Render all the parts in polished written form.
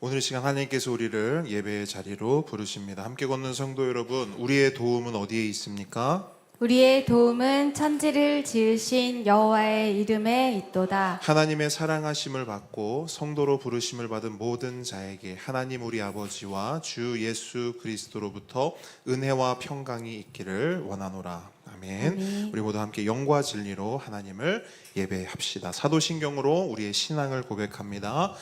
오늘 이 시간 하나님께서 우리를 예배의 자리로 부르십니다. 함께 걷는 성도 여러분, 우리의 도움은 어디에 있습니까? 우리의 도움은 천지를 지으신 여호와의 이름에 있도다. 하나님의 사랑하심을 받고 성도로 부르심을 받은 모든 자에게 하나님 우리 아버지와 주 예수 그리스도로부터 은혜와 평강이 있기를 원하노라. 아멘. 아멘. 우리 모두 함께 영과 진리로 하나님을 예배합시다. 사도신경으로 우리의 신앙을 고백합니다.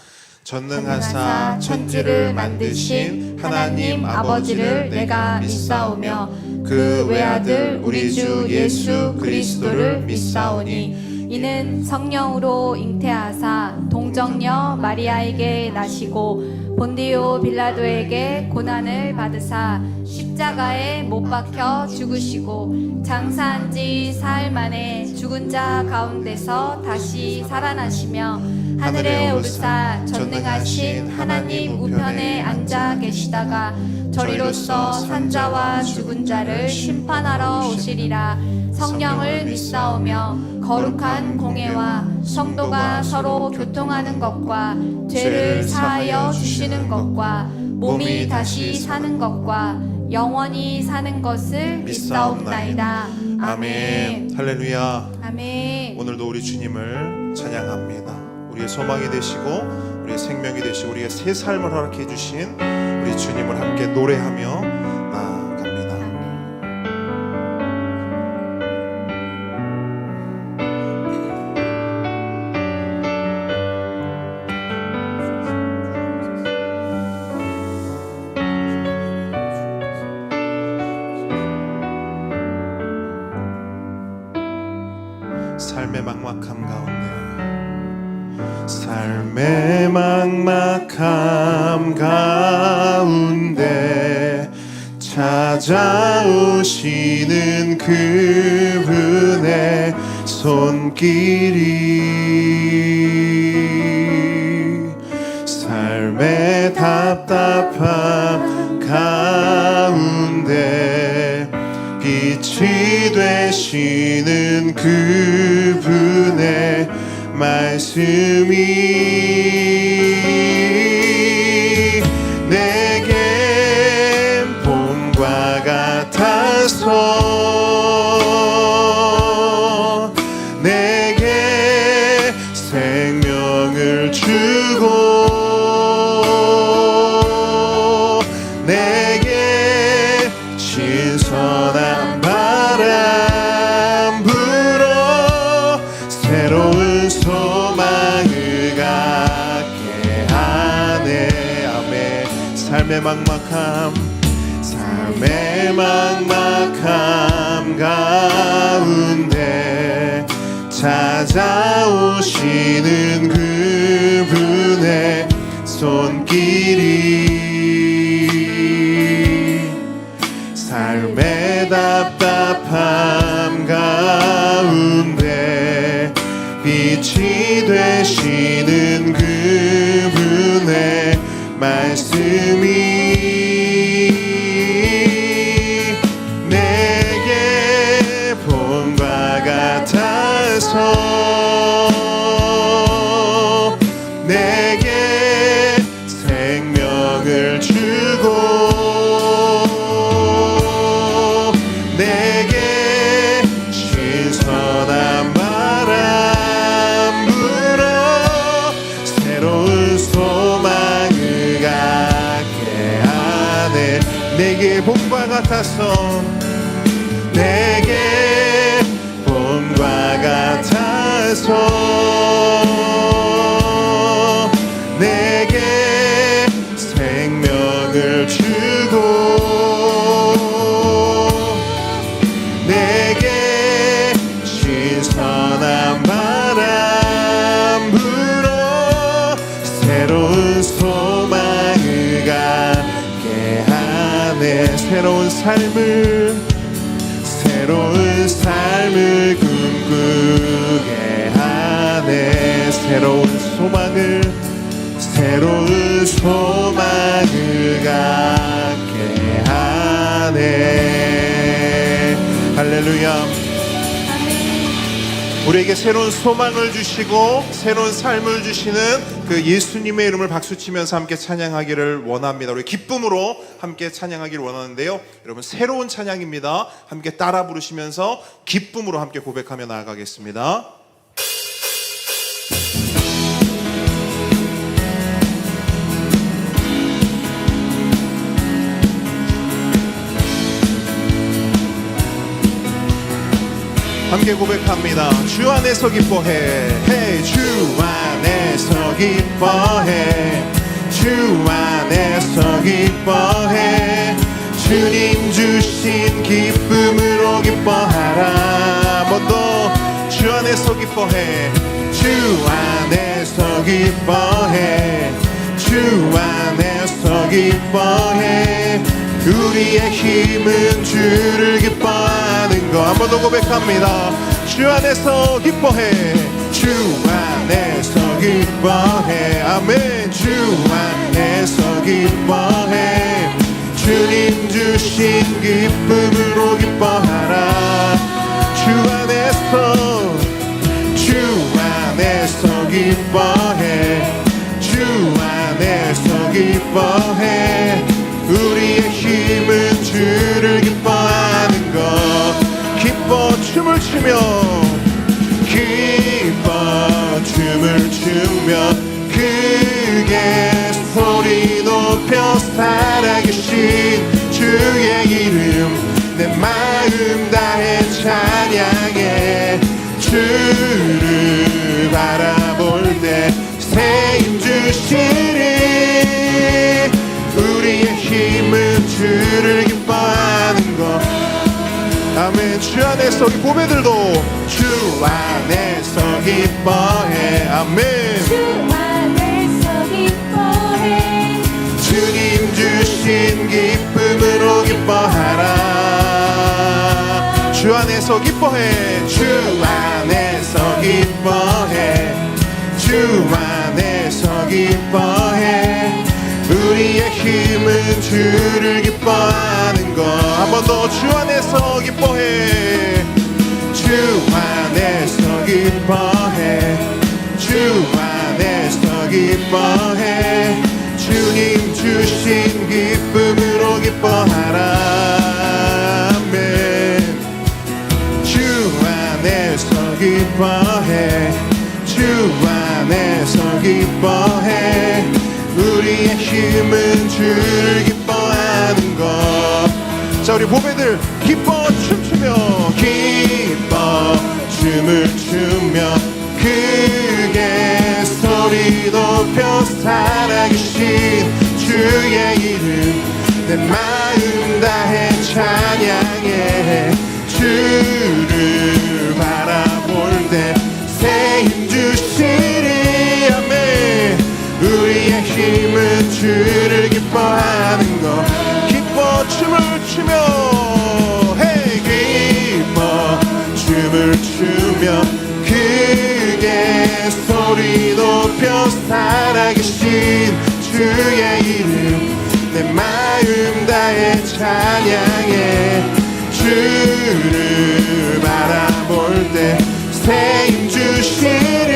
전능하사 천지를 만드신 하나님 아버지를 내가 믿사오며 그 외아들 우리 주 예수 그리스도를 믿사오니 이는 성령으로 잉태하사 동정녀 마리아에게 나시고 본디오 빌라도에게 고난을 받으사 십자가에 못 박혀 죽으시고 장사한 지 사흘 만에 죽은 자 가운데서 다시 살아나시며 하늘에 오르사 전능하신 하나님 우편에 앉아 계시다가 저리로서 산자와 죽은 자를 심판하러 오시리라. 성령을 믿사오며 거룩한 공회와 성도가 서로 교통하는 것과 죄를 사하여 주시는 것과 몸이 다시 사는 것과 영원히 사는 것을 믿사옵나이다. 아멘. 할렐루야. 아멘. 오늘도 우리 주님을 찬양합니다. 우리의 소망이 되시고 우리의 생명이 되시고 우리의 새 삶을 허락해 주신 우리 주님을 함께 노래하며 나아갑니다. 삶의 막막함 가운데 삶의 막막함 가운데 찾아오시는 그분의 손길이 삶의 답답함 가운데 빛이 되시는 그분의 말씀이 내게 봄과 같아서 내게 생명을 주고 내게 신선한 바람 불어 새로운 소망을 갖게 하네. 아멘. 삶의 막막함 가운데 찾아오시는 그분의 손길이 삶의 답답함 가운데 빛이 되시는 그분의 말씀이 내게 봄과 같아서 내게 생명을 주고 내게 신선한 바람 불어 새로운 소망을 갖게 하네. 내게 봄과 같아서 내게 봄과 같아서 내게 생명을 주고 내게 신선한 바람 불어 새로운 소망을 갖게 하네. 새로운 삶을 꿈꾸게 하네. 새로운 소망을 갖게 하네. 할렐루야. 우리에게 새로운 소망을 주시고 새로운 삶을 주시는 그 예수님의 이름을 박수치면서 함께 찬양하기를 원합니다. 우리 기쁨으로 함께 찬양하기를 원하는데요, 여러분 새로운 찬양입니다. 함께 따라 부르시면서 기쁨으로 함께 고백하며 나아가겠습니다. 함께 고백합니다. 주 안에서 기뻐해. hey, 주 안에서 기뻐해. 주 안에서 기뻐해. 주님 주신 기쁨으로 기뻐하라. 한번 더. 주 안에서 기뻐해. 주 안에서 기뻐해. 주 안에서 기뻐해. 우리의 힘은 주를 기뻐하는 것. 한 번 더 고백합니다. 주 안에서 기뻐해. 주 안에서 기뻐해. 아멘. 주 안에서 기뻐해. 주님 주신 기쁨으로 기뻐하라. 주 안에서 기뻐해. 주 안에서 기뻐해. 우리의 힘은 주를 기뻐하는 것. 기뻐 춤을 추며 기뻐 춤을 추며 크게 소리 높여 살아계신 주의 이름 내 마음 다해 찬양해. 주를 바라볼 때 새 힘 주시리. 우리의 힘은 주를 기뻐하는 것. 아멘. 주 안에서 이 고백들도 주 안에서 기뻐해. 아멘. 주 안에서 기뻐해. 주님 주신 기쁨으로 기뻐하라. 주 안에서 기뻐해. 주 안에서 기뻐해. 주 안에서 기뻐해. 우리의 힘은 주를 기뻐하는 것. 한 번 더. 주 안에서 기뻐해. 주 안에서 기뻐해. 주 안에서 기뻐해. 주님 주신 기쁨으로 기뻐하라. 아멘. 주 안에서 기뻐해. 주 안에서 기뻐해. 우리의 힘은 주를 기뻐하는 것. 자, 우리 보배들 기뻐 춤추며 기뻐 춤을 추며 크게 소리 높여 살아계신 주의 이름 내 마음 다해 찬양해. 주를 바라볼 때 새 힘 주시리. 아멘. 우리의 힘은 주를 기뻐하는 것. 기뻐 춤을 추며 hey, 기뻐 춤을 추며 크게 소리 높여 살아계신 주의 이름 내 마음 다해 찬양해. 주를 바라볼 때 새 힘 주시리.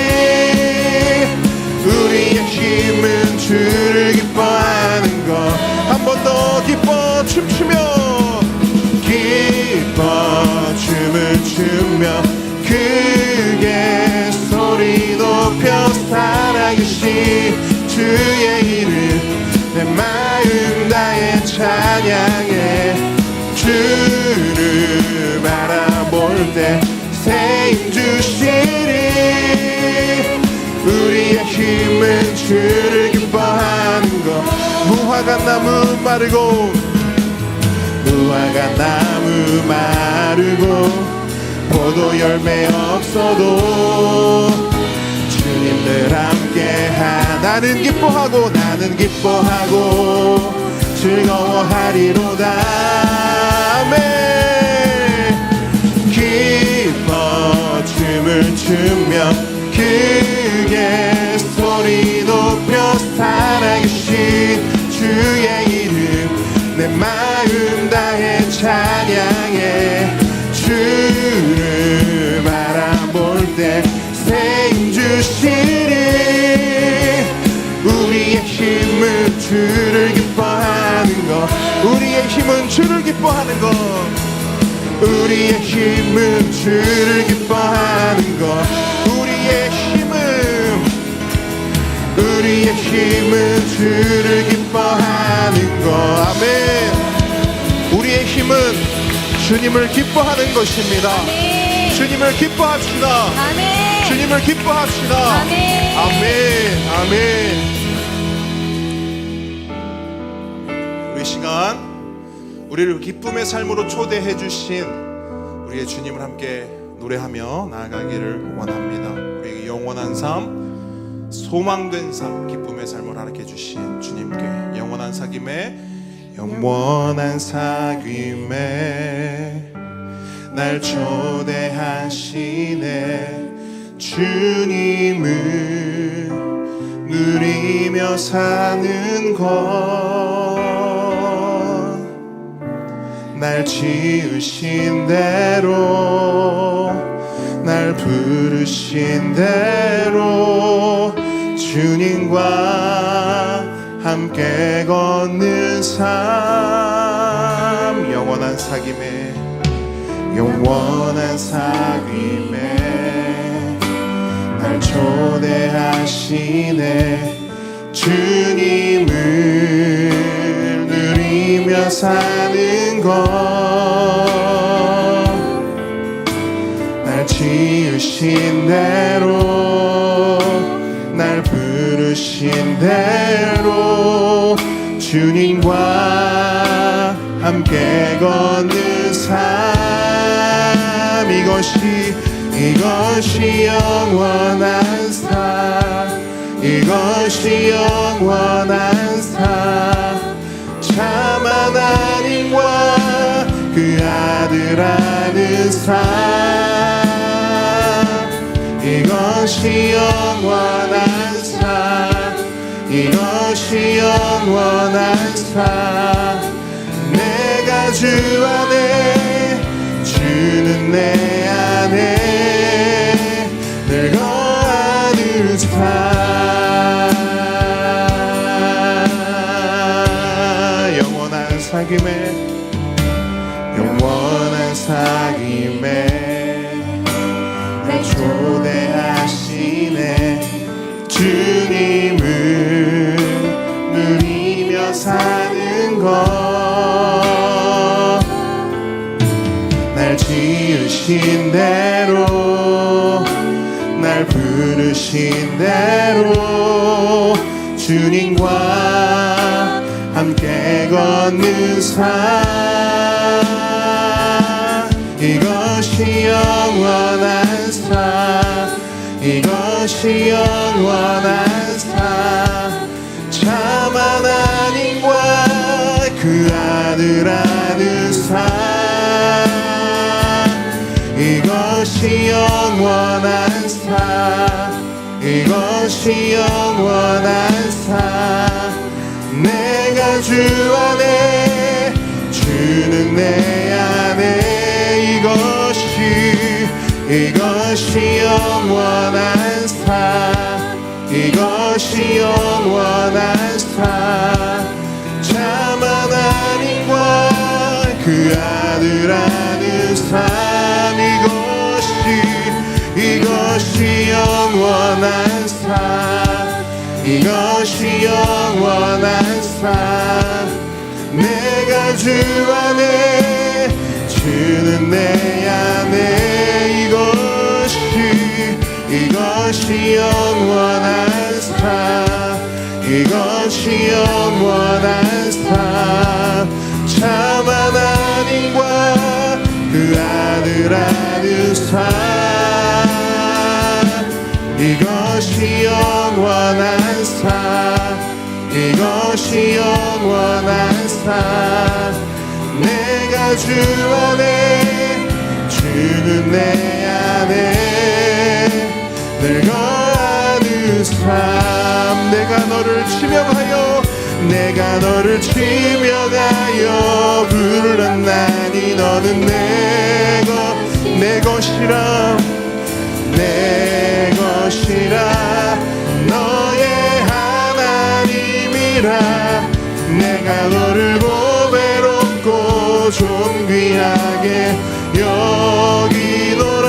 우리의 힘은 주를 기뻐하는 것. 한 번 더. 기뻐 춤추며 기뻐 춤을 추며 크게 소리 높여 살아계신 주의 이름 내 마음 다해 찬양해. 주를 바라볼 때 새 힘 주시리. 우리의 힘은 주를 기뻐하는 것. 무화과 나무 마르고 무화과 나무 마르고 포도 열매 없어도 주님 늘 함께하. 나는 기뻐하고 즐거워하리로다. 아멘. 기뻐 춤을 추며 크게 소리 높여 살아계신 주의 이름 내 마음 다해 찬양해. 주를 바라볼 때 힘은 주를 기뻐하는 것. 우리의 힘은 주를 기뻐하는 것. 우리의 힘은 주를 기뻐하는 것. 아멘. 우리의 힘은 주님을 기뻐하는 것입니다. 아멘. 주님을 기뻐합시다. 아멘. 주님을 기뻐합시다. 아멘. 아멘. 아멘. 우리 시간 우리를 기쁨의 삶으로 초대해 주신 우리의 주님을 함께 노래하며 나아가기를 원합니다. 우리에게 영원한 삶, 소망된 삶, 기쁨의 삶을 가르쳐 주신 주님께 영원한 사귐에 날 초대하시네. 주님을 누리며 사는 것, 날 지으신 대로, 날 부르신 대로 주님과 함께 걷는 삶. 영원한 사귐에 날 초대하시네. 주님을 누리며 사는 것, 날 지으신 대로, 날 부르신 대로 주님과 함께 걷는 삶. 이것이 영원한 삶. 이것이 영원한 삶. 참 하나님과 그 아들 아는 삶. 이것이 영원한 삶. 이것이 영원한 삶. 내가 주 안에, 주는 내 안에 늘 거하는 삶. 영원한 사귐에 날 초대하시네. 주님을 누리며 사는 것, 날 지으신 대로, 날 부르신 대로 주님과 함께 걷는 삶. 이것이 영원한 삶. 이것이 영원한 삶. 참 하나님과 그 아들 아는 삶. 이것이 영원한 삶. 이것이 영원한 삶. 내가 주 안에, 주는 내 안에. 이것이 영원한 삶. 이것이 영원한 삶. 참 하나님과 그 아들 아는 삶. 이것이 영원한 삶. 이것이 영원한 삶. 내가 주 안에, 주는 내 안에. 이것이 영원한 삶. 이것이 영원한 삶. 참 하나님과 그 아들 아는 삶. 이것이 영원한 삶. 이것이 영원한 삶. 내가 주 안에, 주는 내 안에 늘 거하는 삶. 내가 너를 지명하여, 내가 너를 지명하여 불렀나니 너는 내 것이라. 내 것이라. 너의 하나님이라. 내가 너를 보배롭고 존귀하게 여기노라.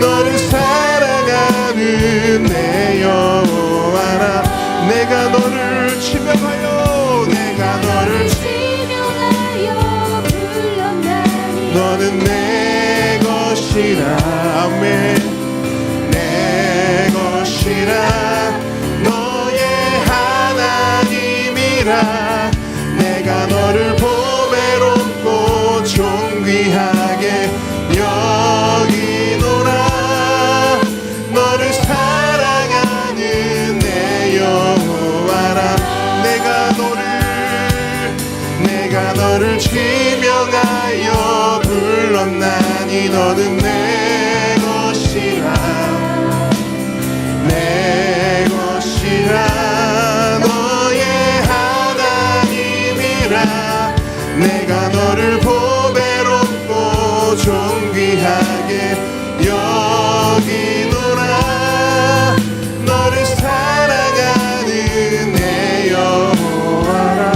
너를 사랑하는 내 여호와라. 내가 너를 지명하여 내가 너를 지명하여 불렀나니 너는 내 것이라. 아멘. 내 것이라. 너의 하나님이라. 내가 너를 보배롭고 존귀하게 여기노라. 너를 사랑하는 내 여호와라. 내가 너를 지명하여 불렀나니 너는 내 것이라. 내 것이라. 너의 하나님이라. 내가 너를 보배롭고 존귀하게 여기노라. 너를 사랑하는 내 여호와라.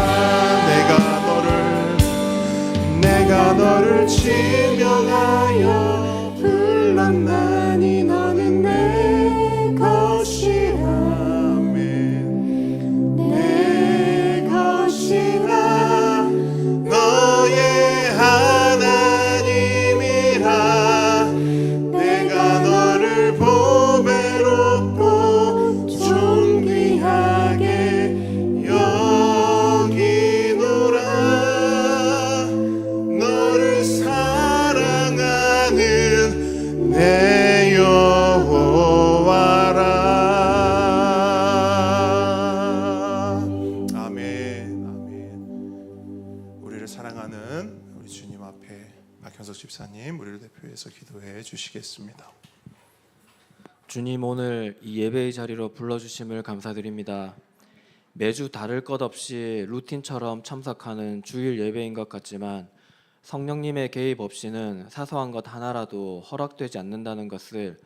내가 너를 지명하여 불렀나니 너는 내 것이라. 아멘. 내 것이라. 너의 하나님이라. 내가 너를 보배롭고 존귀하게 여기노라. 너를 사랑하는 내 여호와라. 아멘. 아멘. 우리를 사랑하는 우리 주님 앞에 박현석 집사님 우리를 대표해서 기도해 주시겠습니다. 주님, 오늘 이 예배의 자리로 불러주심을 감사드립니다. 매주 다를 것 없이 루틴처럼 참석하는 주일 예배인 것 같지만 성령님의 개입 없이는 사소한 것 하나라도 허락되지 않는다는 것을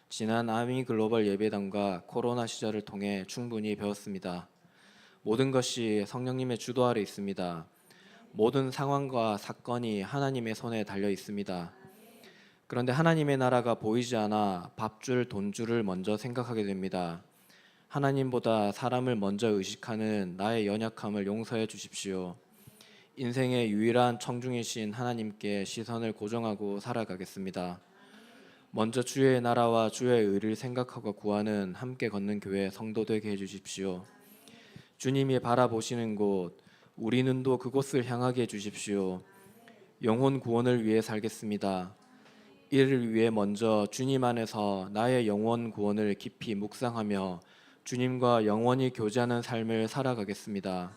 지난 아미 글로벌 예배당과 코로나 시절을 통해 충분히 배웠습니다. 모든 것이 성령님의 주도 아래 있습니다. 모든 상황과 사건이 하나님의 손에 달려 있습니다. 그런데 하나님의 나라가 보이지 않아 밥줄, 돈줄을 먼저 생각하게 됩니다. 하나님보다 사람을 먼저 의식하는 나의 연약함을 용서해 주십시오. 인생의 유일한 청중이신 하나님께 시선을 고정하고 살아가겠습니다. 먼저 주의 나라와 주의 의를 생각하고 구하는 함께 걷는 교회 성도 되게 해주십시오. 주님이 바라보시는 곳, 우리 눈도 그곳을 향하게 해주십시오. 영혼 구원을 위해 살겠습니다. 이를 위해 먼저 주님 안에서 나의 영혼 구원을 깊이 묵상하며 주님과 영원히 교제하는 삶을 살아가겠습니다.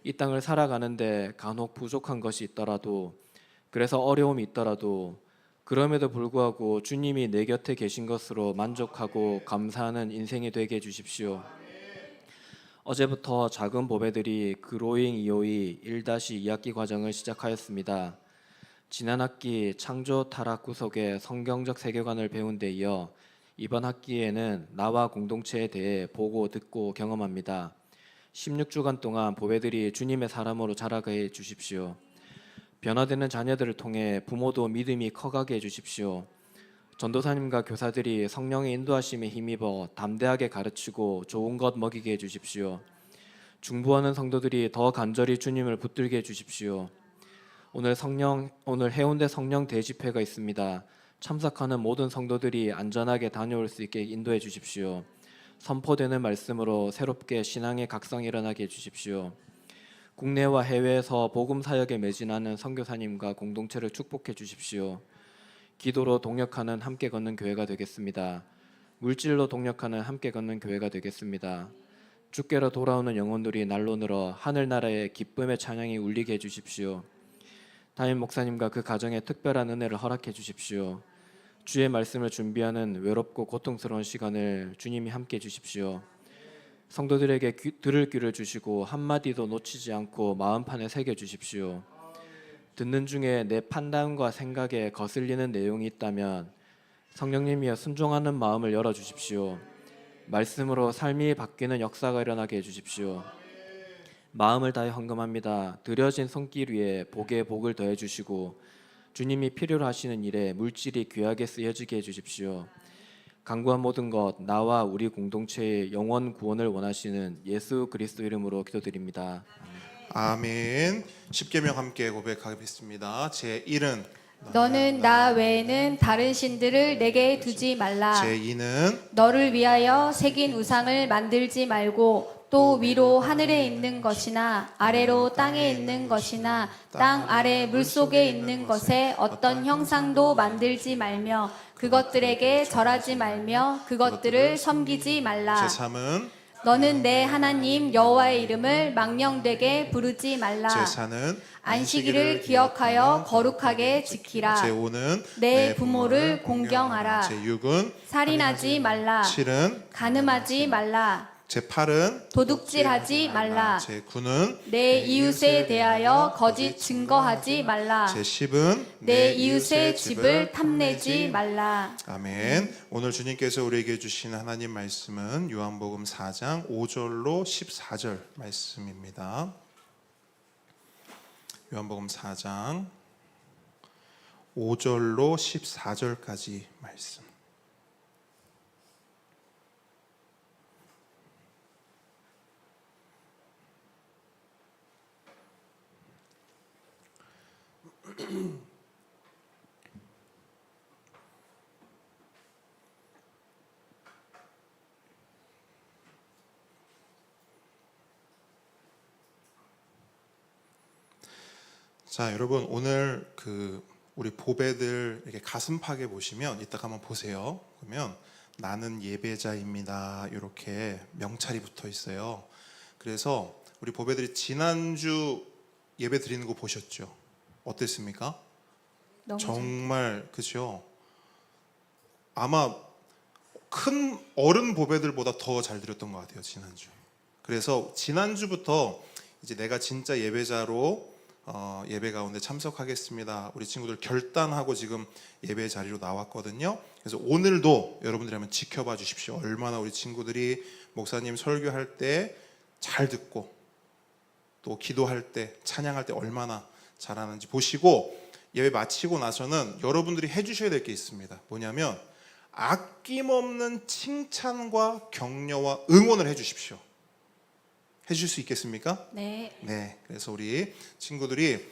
이 땅을 살아가는데 간혹 부족한 것이 있더라도, 그래서 어려움이 있더라도 그럼에도 불구하고 주님이 내 곁에 계신 것으로 만족하고 감사하는 인생이 되게 해주십시오. 어제부터 작은 보배들이 그로잉 252 1-2학기 과정을 시작하였습니다. 지난 학기 창조 타락 구속의 성경적 세계관을 배운 데 이어 이번 학기에는 나와 공동체에 대해 보고 듣고 경험합니다. 16주간 동안 보배들이 주님의 사람으로 자라게 해주십시오. 변화되는 자녀들을 통해 부모도 믿음이 커가게 해주십시오. 전도사님과 교사들이 성령의 인도하심에 힘입어 담대하게 가르치고 좋은 것 먹이게 해주십시오. 중보하는 성도들이 더 간절히 주님을 붙들게 해주십시오. 오늘 해운대 성령 대집회가 있습니다. 참석하는 모든 성도들이 안전하게 다녀올 수 있게 인도해 주십시오. 선포되는 말씀으로 새롭게 신앙의 각성이 일어나게 해주십시오. 국내와 해외에서 복음 사역에 매진하는 선교사님과 공동체를 축복해 주십시오. 기도로 동역하는 함께 걷는 교회가 되겠습니다. 물질로 동역하는 함께 걷는 교회가 되겠습니다. 주께로 돌아오는 영혼들이 날로 늘어 하늘나라의 기쁨의 찬양이 울리게 해주십시오. 담임 목사님과 그 가정에 특별한 은혜를 허락해 주십시오. 주의 말씀을 준비하는 외롭고 고통스러운 시간을 주님이 함께 해주십시오. 성도들에게 들을 귀를 주시고 한마디도 놓치지 않고 마음판에 새겨주십시오. 듣는 중에 내 판단과 생각에 거슬리는 내용이 있다면 성령님이여 순종하는 마음을 열어주십시오. 말씀으로 삶이 바뀌는 역사가 일어나게 해주십시오. 마음을 다해 헌금합니다. 드려진 손길 위에 복에 복을 더해 주시고 주님이 필요로 하시는 일에 물질이 귀하게 쓰여지게 해 주십시오. 간구한 모든 것 나와 우리 공동체의 영원 구원을 원하시는 예수 그리스도 이름으로 기도드립니다. 아멘. 십계명 함께 고백하겠습니다. 제 1은 너는 나 외에는 다른 신들을 내게 두지 말라. 제 2는 너를 위하여 새긴 우상을 만들지 말고 또 위로 하늘에 있는 것이나 아래로 땅에 있는 것이나 땅 아래 물속에 있는 것에 어떤 형상도 만들지 말며 그것들에게 절하지 말며 그것들을 섬기지 말라. 제 3은 너는 내 하나님 여호와의 이름을 망령되게 부르지 말라. 제 4는 안식일을 기억하여 거룩하게 지키라. 제 5는 내 부모를 공경하라. 제 6은 살인하지 말라. 7은 간음하지 말라. 제 8은 도둑질하지 말라. 제 9는 내 이웃에 대하여 거짓 증거하지 말라. 제 10은 내 이웃의 집을 탐내지 말라. 아멘. 오늘 주님께서 우리에게 주신 하나님 말씀은 요한복음 4장 5절로 14절 말씀입니다. 요한복음 4장 5절로 14절까지 말씀. 자, 여러분 오늘 우리 보배들 이렇게 가슴팍에 보시면 이따가 한번 보세요. 그러면 나는 예배자입니다. 이렇게 명찰이 붙어 있어요. 그래서 우리 보배들이 지난주 예배 드리는 거 보셨죠? 어땠습니까? 정말 그죠? 아마 큰 어른 보배들보다 더 잘 드렸던 것 같아요, 지난주. 그래서 지난주부터 이제 내가 진짜 예배자로 예배 가운데 참석하겠습니다. 우리 친구들 결단하고 지금 예배 자리로 나왔거든요. 그래서 오늘도 여러분들이 한번 지켜봐 주십시오. 얼마나 우리 친구들이 목사님 설교할 때 잘 듣고 또 기도할 때 찬양할 때 얼마나 잘하는지 보시고 예배 마치고 나서는 여러분들이 해주셔야 될 게 있습니다. 뭐냐면 아낌없는 칭찬과 격려와 응원을 해주십시오. 해주실 수 있겠습니까? 네. 네. 그래서 우리 친구들이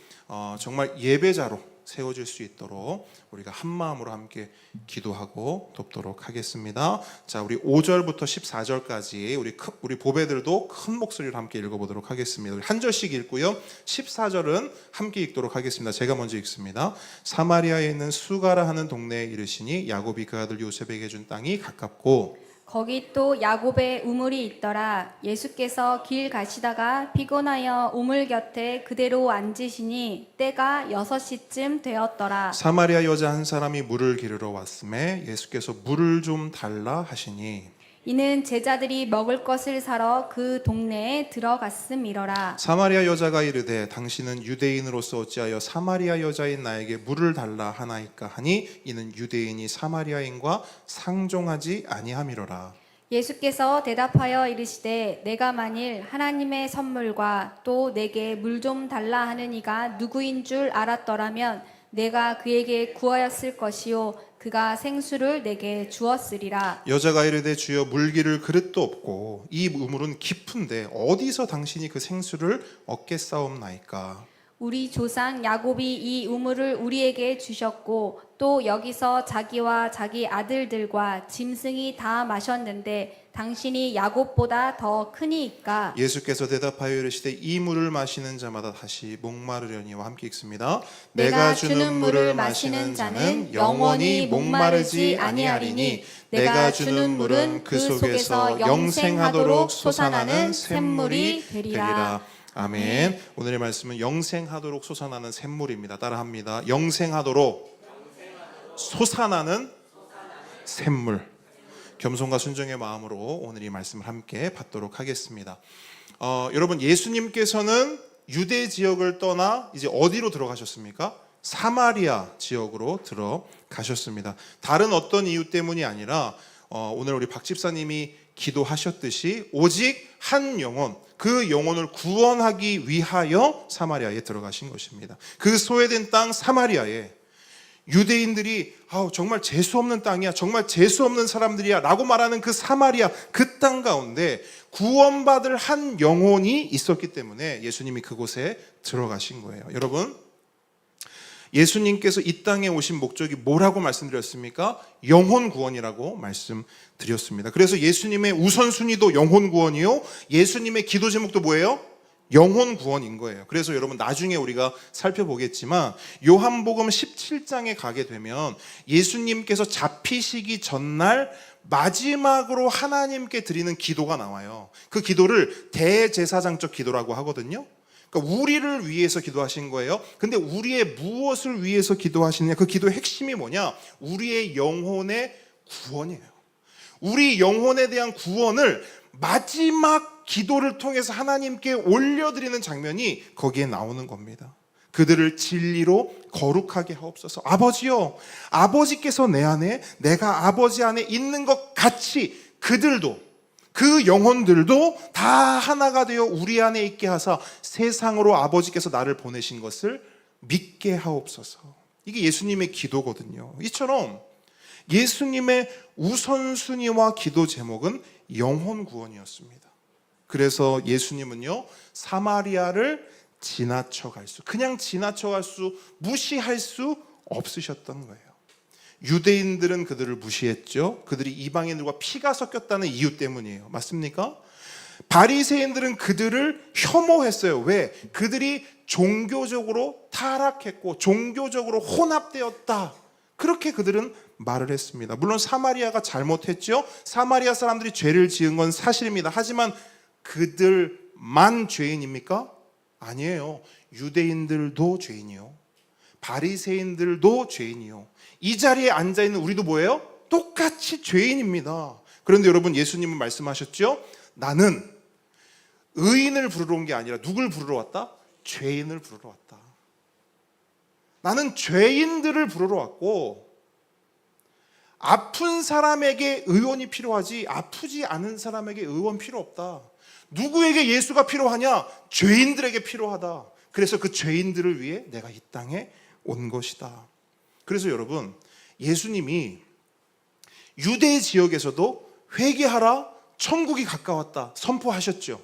정말 예배자로 세워질 수 있도록 우리가 한 마음으로 함께 기도하고 돕도록 하겠습니다. 자, 우리 5절부터 14절까지 우리 보배들도 큰 목소리로 함께 읽어보도록 하겠습니다. 우리 한 절씩 읽고요. 14절은 함께 읽도록 하겠습니다. 제가 먼저 읽습니다. 사마리아에 있는 수가라 하는 동네에 이르시니 야곱이 그 아들 요셉에게 준 땅이 가깝고 거기 또 야곱의 우물이 있더라. 예수께서 길 가시다가 피곤하여 우물 곁에 그대로 앉으시니 때가 6시쯤 되었더라. 사마리아 여자 한 사람이 물을 기르러 왔음에 예수께서 물을 좀 달라 하시니 이는 제자들이 먹을 것을 사러 그 동네에 들어갔음이러라. 사마리아 여자가 이르되 당신은 유대인으로서 어찌하여 사마리아 여자인 나에게 물을 달라 하나이까 하니 이는 유대인이 사마리아인과 상종하지 아니함이로라. 예수께서 대답하여 이르시되 내가 만일 하나님의 선물과 또 내게 물 좀 달라 하는 이가 누구인 줄 알았더라면 내가 그에게 구하였을 것이요 그가 생수를 내게 주었으리라. 여자가 이르되 주여 물기를 그릇도 없고 이 우물은 깊은데 어디서 당신이 그 생수를 얻겠사옵나이까. 우리 조상 야곱이 이 우물을 우리에게 주셨고 또 여기서 자기와 자기 아들들과 짐승이 다 마셨는데 당신이 야곱보다 더 크니이까. 예수께서 대답하여 이르시되 이 물을 마시는 자마다 다시 목마르려니와 함께 읽습니다. 내가 주는 물을 마시는 자는 영원히 목마르지 아니하리니 내가 주는 물은 그 속에서 영생하도록 솟아나는 샘물이 되리라. 아멘. 오늘의 말씀은 영생하도록 솟아나는 샘물입니다. 따라합니다. 영생하도록 솟아나는 샘물. 겸손과 순종의 마음으로 오늘 이 말씀을 함께 받도록 하겠습니다. 여러분, 예수님께서는 유대 지역을 떠나 이제 어디로 들어가셨습니까? 사마리아 지역으로 들어가셨습니다. 다른 어떤 이유 때문이 아니라 오늘 우리 박 집사님이 기도하셨듯이 오직 한 영혼, 그 영혼을 구원하기 위하여 사마리아에 들어가신 것입니다. 그 소외된 땅 사마리아에 유대인들이 정말 재수 없는 땅이야, 정말 재수 없는 사람들이야 라고 말하는 그 사마리아, 그 땅 가운데 구원받을 한 영혼이 있었기 때문에 예수님이 그곳에 들어가신 거예요. 여러분, 예수님께서 이 땅에 오신 목적이 뭐라고 말씀드렸습니까? 영혼 구원이라고 말씀드렸습니다. 그래서 예수님의 우선순위도 영혼 구원이요, 예수님의 기도 제목도 뭐예요? 영혼 구원인 거예요. 그래서 여러분, 나중에 우리가 살펴보겠지만 요한복음 17장에 가게 되면 예수님께서 잡히시기 전날 마지막으로 하나님께 드리는 기도가 나와요. 그 기도를 대제사장적 기도라고 하거든요. 그러니까 우리를 위해서 기도하신 거예요. 근데 우리의 무엇을 위해서 기도하시느냐? 그 기도의 핵심이 뭐냐? 우리의 영혼의 구원이에요. 우리 영혼에 대한 구원을 마지막 기도를 통해서 하나님께 올려드리는 장면이 거기에 나오는 겁니다. 그들을 진리로 거룩하게 하옵소서. 아버지요, 아버지께서 내 안에, 내가 아버지 안에 있는 것 같이 그들도, 그 영혼들도 다 하나가 되어 우리 안에 있게 하사 세상으로 아버지께서 나를 보내신 것을 믿게 하옵소서. 이게 예수님의 기도거든요. 이처럼 예수님의 우선순위와 기도 제목은 영혼 구원이었습니다. 그래서 예수님은요, 사마리아를 그냥 지나쳐갈 수, 무시할 수 없으셨던 거예요. 유대인들은 그들을 무시했죠. 그들이 이방인들과 피가 섞였다는 이유 때문이에요. 맞습니까? 바리새인들은 그들을 혐오했어요. 왜? 그들이 종교적으로 타락했고 종교적으로 혼합되었다, 그렇게 그들은 말을 했습니다. 물론 사마리아가 잘못했죠. 사마리아 사람들이 죄를 지은 건 사실입니다. 하지만 그들만 죄인입니까? 아니에요. 유대인들도 죄인이요, 바리새인들도 죄인이요, 이 자리에 앉아있는 우리도 뭐예요? 똑같이 죄인입니다. 그런데 여러분, 예수님은 말씀하셨죠? 나는 의인을 부르러 온 게 아니라 누굴 부르러 왔다? 죄인을 부르러 왔다. 나는 죄인들을 부르러 왔고, 아픈 사람에게 의원이 필요하지 아프지 않은 사람에게 의원 필요 없다. 누구에게 예수가 필요하냐? 죄인들에게 필요하다. 그래서 그 죄인들을 위해 내가 이 땅에 온 것이다. 그래서 여러분, 예수님이 유대 지역에서도 회개하라, 천국이 가까웠다 선포하셨죠.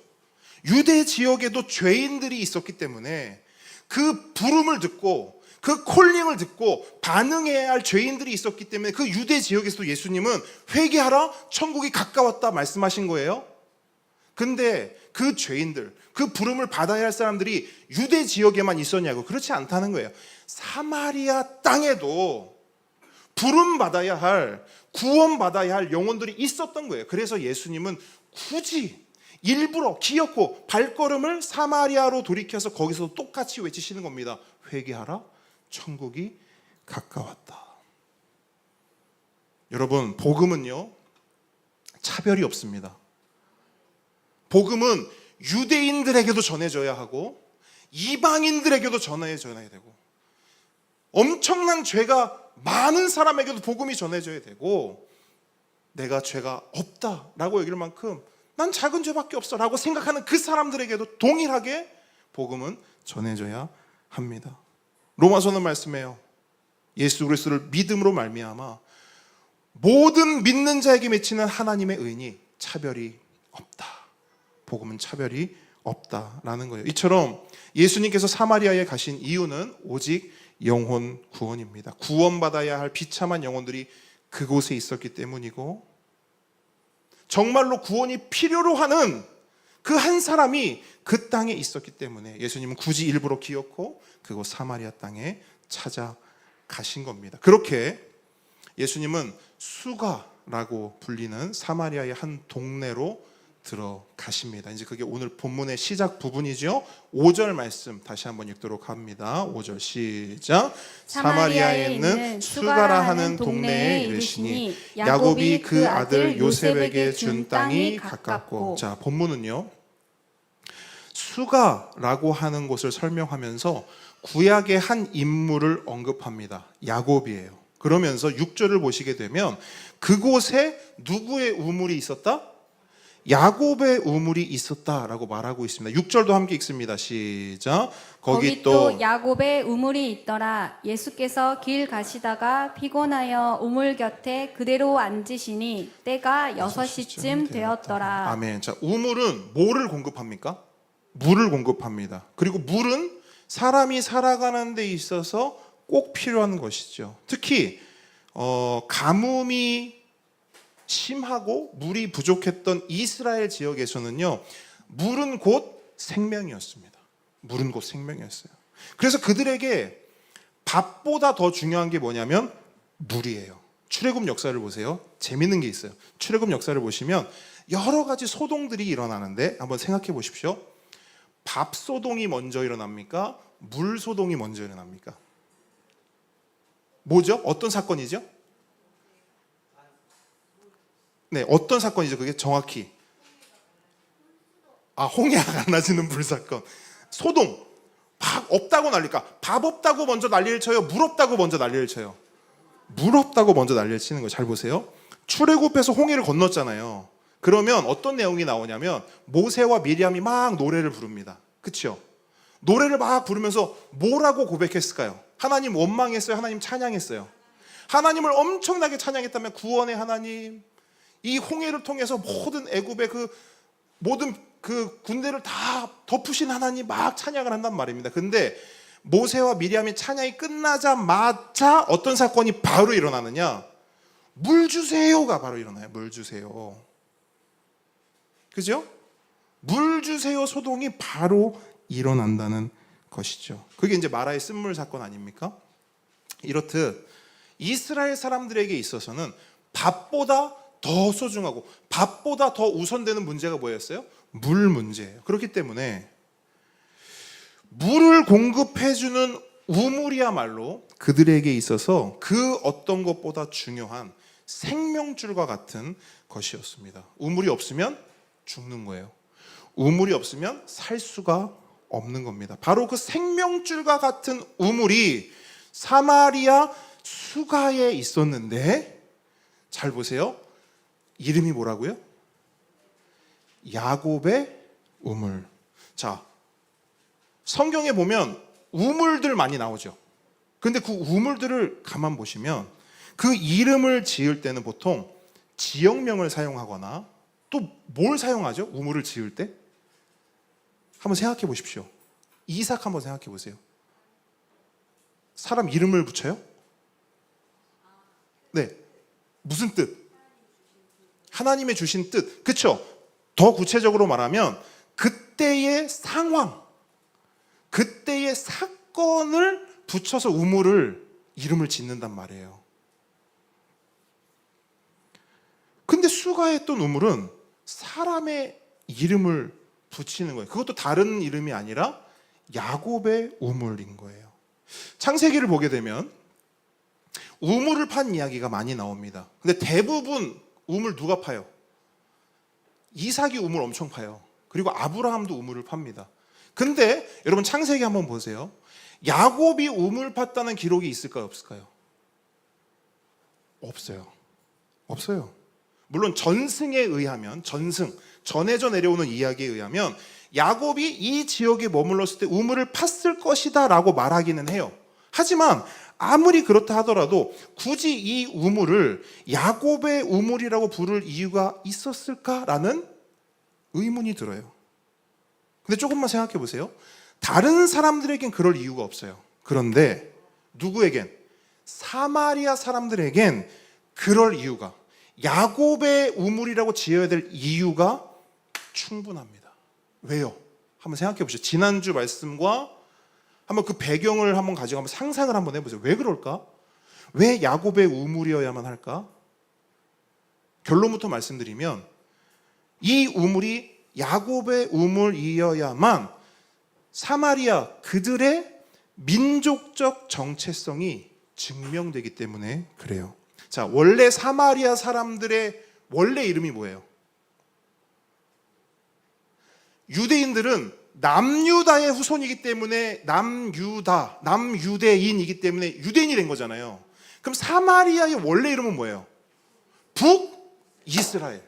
유대 지역에도 죄인들이 있었기 때문에 그 부름을 듣고 그 콜링을 듣고 반응해야 할 죄인들이 있었기 때문에 그 유대 지역에서도 예수님은 회개하라, 천국이 가까웠다 말씀하신 거예요. 근데 그 죄인들, 그 부름을 받아야 할 사람들이 유대 지역에만 있었냐고? 그렇지 않다는 거예요. 사마리아 땅에도 부름 받아야 할, 구원 받아야 할 영혼들이 있었던 거예요. 그래서 예수님은 굳이 일부러 기어코 발걸음을 사마리아로 돌이켜서 거기서 똑같이 외치시는 겁니다. 회개하라, 천국이 가까웠다. 여러분, 복음은요, 차별이 없습니다. 복음은 유대인들에게도 전해져야 하고 이방인들에게도 전해져야 되고, 엄청난 죄가 많은 사람에게도 복음이 전해져야 되고, 내가 죄가 없다라고 여길 만큼 난 작은 죄밖에 없어 라고 생각하는 그 사람들에게도 동일하게 복음은 전해져야 합니다. 로마서는 말씀해요. 예수 그리스도를 믿음으로 말미암아 모든 믿는 자에게 맺히는 하나님의 의인이 차별이 없다. 복음은 차별이 없다라는 거예요. 이처럼 예수님께서 사마리아에 가신 이유는 오직 영혼 구원입니다. 구원받아야 할 비참한 영혼들이 그곳에 있었기 때문이고, 정말로 구원이 필요로 하는 그 한 사람이 그 땅에 있었기 때문에 예수님은 굳이 일부러 기어코 그곳 사마리아 땅에 찾아가신 겁니다. 그렇게 예수님은 수가라고 불리는 사마리아의 한 동네로 들어가십니다. 이제 그게 오늘 본문의 시작 부분이죠. 5절 말씀 다시 한번 읽도록 합니다. 5절 시작. 사마리아에 있는 수가라 하는 동네에 이르시니 야곱이 그 아들 요셉에게 준 땅이 가깝고. 자, 본문은요, 수가라고 하는 곳을 설명하면서 구약의 한 인물을 언급합니다. 야곱이에요. 그러면서 6절을 보시게 되면 그곳에 누구의 우물이 있었다? 야곱의 우물이 있었다라고 말하고 있습니다. 6절도 함께 읽습니다. 시작. 거기 또 야곱의 우물이 있더라. 예수께서 길 가시다가 피곤하여 우물 곁에 그대로 앉으시니 때가 6시쯤 되었더라. 아멘. 자, 우물은 뭐를 공급합니까? 물을 공급합니다. 그리고 물은 사람이 살아가는 데 있어서 꼭 필요한 것이죠. 특히 가뭄이 심하고 물이 부족했던 이스라엘 지역에서는요, 물은 곧 생명이었습니다. 물은 곧 생명이었어요. 그래서 그들에게 밥보다 더 중요한 게 뭐냐면 물이에요. 출애굽 역사를 보세요. 재밌는 게 있어요. 출애굽 역사를 보시면 여러 가지 소동들이 일어나는데 한번 생각해 보십시오. 밥 소동이 먼저 일어납니까? 물 소동이 먼저 일어납니까? 뭐죠? 어떤 사건이죠? 네, 어떤 사건이죠? 그게 정확히 홍해가 갈라지는 물 사건. 소동. 밥 없다고 난리까. 밥 없다고 먼저 난리를 쳐요. 물 없다고 먼저 난리를 쳐요. 물 없다고 먼저 난리를 치는 거 잘 보세요. 출애굽해서 홍해를 건넜잖아요. 그러면 어떤 내용이 나오냐면 모세와 미리암이 막 노래를 부릅니다. 그렇죠? 노래를 막 부르면서 뭐라고 고백했을까요? 하나님 원망했어요? 하나님 찬양했어요? 하나님을 엄청나게 찬양했다면 구원의 하나님, 이 홍해를 통해서 모든 애굽의 모든 군대를 다 덮으신 하나님 막 찬양을 한단 말입니다. 근데 모세와 미리암이 찬양이 끝나자마자 어떤 사건이 바로 일어나느냐? 물 주세요가 바로 일어나요. 물 주세요. 그죠? 물 주세요 소동이 바로 일어난다는 것이죠. 그게 이제 마라의 쓴물 사건 아닙니까? 이렇듯 이스라엘 사람들에게 있어서는 밥보다 더 소중하고 밥보다 더 우선되는 문제가 뭐였어요? 물 문제예요. 그렇기 때문에 물을 공급해주는 우물이야말로 그들에게 있어서 그 어떤 것보다 중요한 생명줄과 같은 것이었습니다. 우물이 없으면 죽는 거예요. 우물이 없으면 살 수가 없는 겁니다. 바로 그 생명줄과 같은 우물이 사마리아 수가에 있었는데, 잘 보세요. 이름이 뭐라고요? 야곱의 우물. 자, 성경에 보면 우물들 많이 나오죠. 근데 그 우물들을 가만 보시면 그 이름을 지을 때는 보통 지역명을 사용하거나 또 뭘 사용하죠? 우물을 지을 때? 한번 생각해 보십시오. 이삭 한번 생각해 보세요. 사람 이름을 붙여요? 네. 무슨 뜻? 하나님의 주신 뜻. 그렇죠? 더 구체적으로 말하면 그때의 상황, 그때의 사건을 붙여서 우물을 이름을 짓는단 말이에요. 근데 수가했던 우물은 사람의 이름을 붙이는 거예요. 그것도 다른 이름이 아니라 야곱의 우물인 거예요. 창세기를 보게 되면 우물을 판 이야기가 많이 나옵니다. 근데 대부분 우물 누가 파요? 이삭이 우물 엄청 파요. 그리고 아브라함도 우물을 팝니다. 근데 여러분 창세기 한번 보세요. 야곱이 우물 팠다는 기록이 있을까요? 없을까요? 없어요. 없어요. 물론 전승에 의하면, 전해져 내려오는 이야기에 의하면 야곱이 이 지역에 머물렀을 때 우물을 팠을 것이다 라고 말하기는 해요. 하지만 아무리 그렇다 하더라도 굳이 이 우물을 야곱의 우물이라고 부를 이유가 있었을까라는 의문이 들어요. 근데 조금만 생각해 보세요. 다른 사람들에겐 그럴 이유가 없어요. 그런데 누구에겐? 사마리아 사람들에겐 그럴 이유가, 야곱의 우물이라고 지어야 될 이유가 충분합니다. 왜요? 한번 생각해 보시죠. 지난주 말씀과 한번 그 배경을 한번 가지고 한번 상상을 한번 해보세요. 왜 그럴까? 왜 야곱의 우물이어야만 할까? 결론부터 말씀드리면 이 우물이 야곱의 우물이어야만 사마리아 그들의 민족적 정체성이 증명되기 때문에 그래요. 자, 원래 사마리아 사람들의 원래 이름이 뭐예요? 유대인들은 남유다의 후손이기 때문에 남유대인이기 때문에 유대인이 된 거잖아요. 그럼 사마리아의 원래 이름은 뭐예요? 북이스라엘.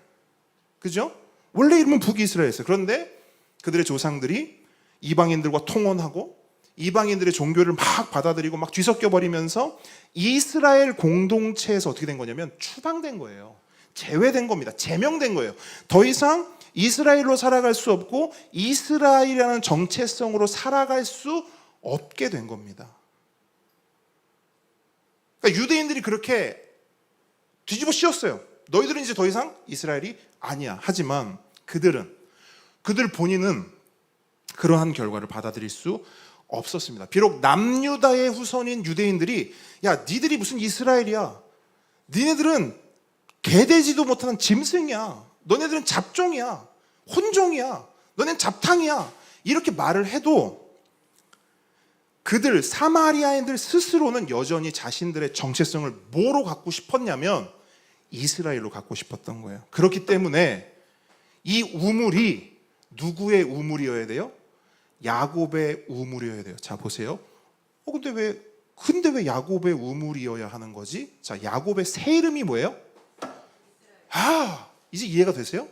그죠? 원래 이름은 북이스라엘이었어요. 그런데 그들의 조상들이 이방인들과 통혼하고 이방인들의 종교를 막 받아들이고 막 뒤섞여 버리면서 이스라엘 공동체에서 어떻게 된 거냐면 추방된 거예요. 제외된 겁니다. 제명된 거예요. 더 이상 이스라엘로 살아갈 수 없고 이스라엘이라는 정체성으로 살아갈 수 없게 된 겁니다. 그러니까 유대인들이 그렇게 뒤집어 씌웠어요. 너희들은 이제 더 이상 이스라엘이 아니야. 하지만 그들 본인은 그러한 결과를 받아들일 수 없었습니다. 비록 남유다의 후손인 유대인들이 야 니들이 무슨 이스라엘이야. 니네들은 개되지도 못하는 짐승이야. 너네들은 잡종이야. 혼종이야. 너넨 잡탕이야. 이렇게 말을 해도 그들 사마리아인들 스스로는 여전히 자신들의 정체성을 뭐로 갖고 싶었냐면 이스라엘로 갖고 싶었던 거예요. 그렇기 때문에 이 우물이 누구의 우물이어야 돼요? 야곱의 우물이어야 돼요. 자 보세요. 근데 왜 야곱의 우물이어야 하는 거지? 자 야곱의 새 이름이 뭐예요? 이제 이해가 되세요?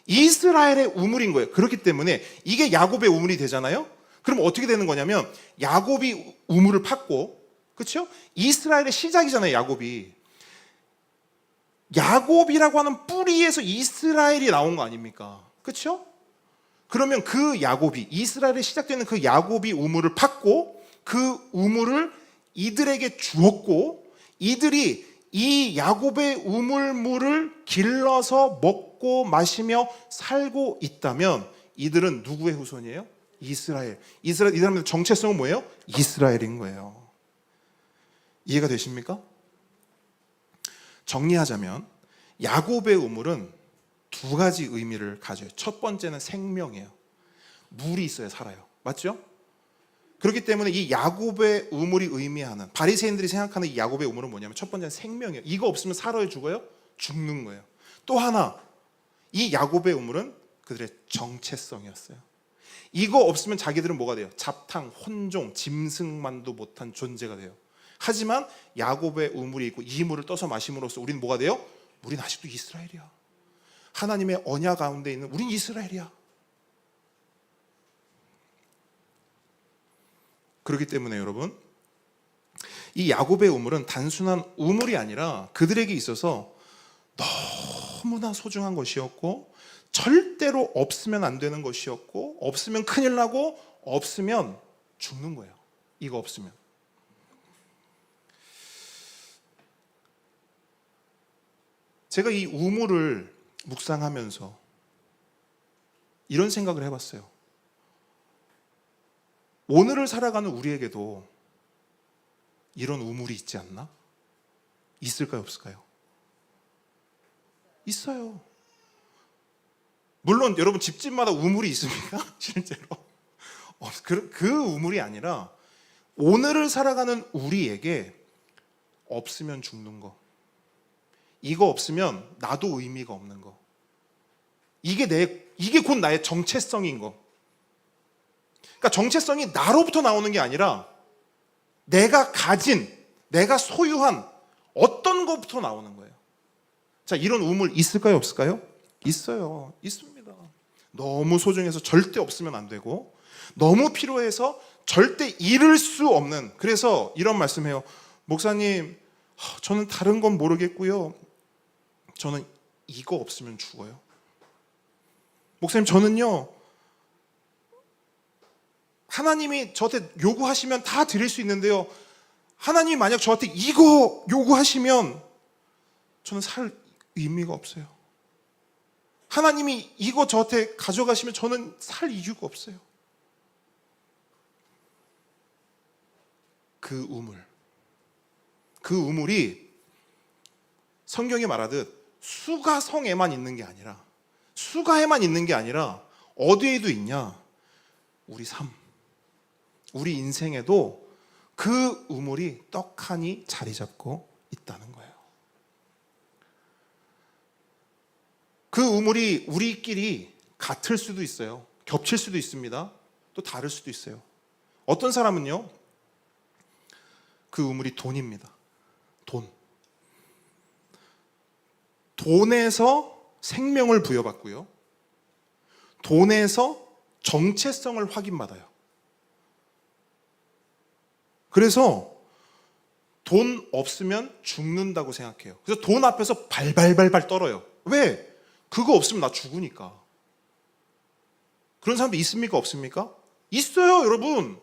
이스라엘의 우물인 거예요. 그렇기 때문에 이게 야곱의 우물이 되잖아요. 그럼 어떻게 되는 거냐면 야곱이 우물을 팠고, 그렇죠? 이스라엘의 시작이잖아요. 야곱이라고 하는 뿌리에서 이스라엘이 나온 거 아닙니까? 그렇죠? 그러면 그 야곱이, 이스라엘에 시작되는 그 야곱이 우물을 팠고 그 우물을 이들에게 주었고 이들이 이 야곱의 우물물을 길러서 먹고 마시며 살고 있다면 이들은 누구의 후손이에요? 이스라엘. 이 사람들의 정체성은 뭐예요? 이스라엘인 거예요. 이해가 되십니까? 정리하자면 야곱의 우물은 두 가지 의미를 가져요. 첫 번째는 생명이에요. 물이 있어야 살아요. 맞죠? 그렇기 때문에 이 야곱의 우물이 의미하는, 바리새인들이 생각하는 이 야곱의 우물은 뭐냐면 첫 번째는 생명이에요. 이거 없으면 살아요, 죽어요? 죽는 거예요. 또 하나, 이 야곱의 우물은 그들의 정체성이었어요. 이거 없으면 자기들은 뭐가 돼요? 잡탕, 혼종, 짐승만도 못한 존재가 돼요. 하지만 야곱의 우물이 있고 이 물을 떠서 마심으로써 우리는 뭐가 돼요? 우린 아직도 이스라엘이야. 하나님의 언약 가운데 있는 우린 이스라엘이야. 그렇기 때문에 여러분, 이 야곱의 우물은 단순한 우물이 아니라 그들에게 있어서 너무나 소중한 것이었고 절대로 없으면 안 되는 것이었고 없으면 큰일 나고 없으면 죽는 거예요. 이거 없으면. 제가 이 우물을 묵상하면서 이런 생각을 해봤어요. 오늘을 살아가는 우리에게도 이런 우물이 있지 않나? 있을까요, 없을까요? 있어요. 물론 여러분 집집마다 우물이 있습니까? 실제로 그 우물이 아니라 오늘을 살아가는 우리에게 없으면 죽는 거, 이거 없으면 나도 의미가 없는 거, 이게 곧 나의 정체성인 거. 그러니까 정체성이 나로부터 나오는 게 아니라 내가 가진, 내가 소유한 어떤 것부터 나오는 거예요. 자, 이런 우물 있을까요, 없을까요? 있어요. 있습니다. 너무 소중해서 절대 없으면 안 되고 너무 필요해서 절대 잃을 수 없는, 그래서 이런 말씀해요. 목사님, 저는 다른 건 모르겠고요, 저는 이거 없으면 죽어요. 목사님, 저는요 하나님이 저한테 요구하시면 다 드릴 수 있는데요, 하나님이 만약 저한테 이거 요구하시면 저는 살 의미가 없어요. 하나님이 이거 저한테 가져가시면 저는 살 이유가 없어요. 그 우물이 성경이 말하듯 수가성에만 있는 게 아니라, 수가에만 있는 게 아니라 어디에도 있냐? 우리 삶, 우리 인생에도 그 우물이 떡하니 자리 잡고 있다는 거예요. 그 우물이 우리끼리 같을 수도 있어요. 겹칠 수도 있습니다. 또 다를 수도 있어요. 어떤 사람은요, 그 우물이 돈입니다. 돈에서 생명을 부여받고요. 돈에서 정체성을 확인받아요. 그래서 돈 없으면 죽는다고 생각해요. 그래서 돈 앞에서 발발발발 떨어요. 왜? 그거 없으면 나 죽으니까. 그런 사람도 있습니까? 없습니까? 있어요, 여러분.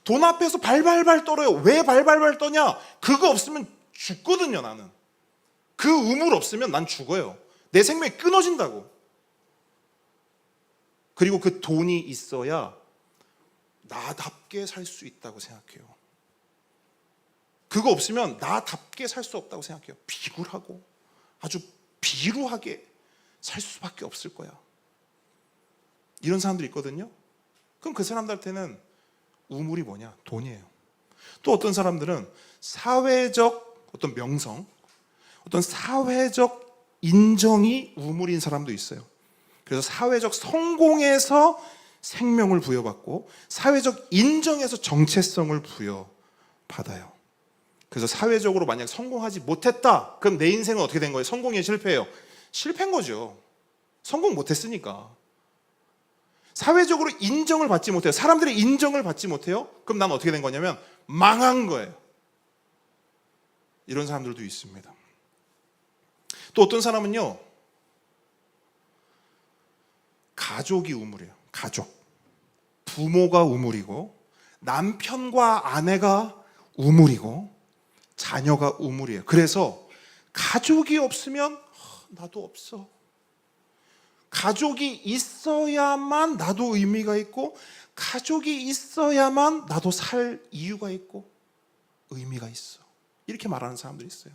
돈 앞에서 발발발 떨어요. 왜 발발발 떠냐? 그거 없으면 죽거든요, 나는. 그 우물 없으면 난 죽어요. 내 생명이 끊어진다고. 그리고 그 돈이 있어야 나답게 살 수 있다고 생각해요. 그거 없으면 나답게 살 수 없다고 생각해요. 비굴하고 아주 비루하게 살 수밖에 없을 거야. 이런 사람들이 있거든요. 그럼 그 사람들한테는 우물이 뭐냐? 돈이에요. 또 어떤 사람들은 사회적 어떤 명성, 어떤 사회적 인정이 우물인 사람도 있어요. 그래서 사회적 성공에서 생명을 부여받고 사회적 인정에서 정체성을 부여받아요. 그래서 사회적으로 만약 성공하지 못했다, 그럼 내 인생은 어떻게 된 거예요? 성공에 실패해요. 실패인 거죠. 성공 못했으니까. 사회적으로 인정을 받지 못해요. 사람들의 인정을 받지 못해요. 그럼 난 어떻게 된 거냐면 망한 거예요. 이런 사람들도 있습니다. 또 어떤 사람은요, 가족이 우물이에요. 가족. 부모가 우물이고 남편과 아내가 우물이고 자녀가 우물이에요. 그래서 가족이 없으면 나도 없어. 가족이 있어야만 나도 의미가 있고 가족이 있어야만 나도 살 이유가 있고 의미가 있어. 이렇게 말하는 사람들이 있어요.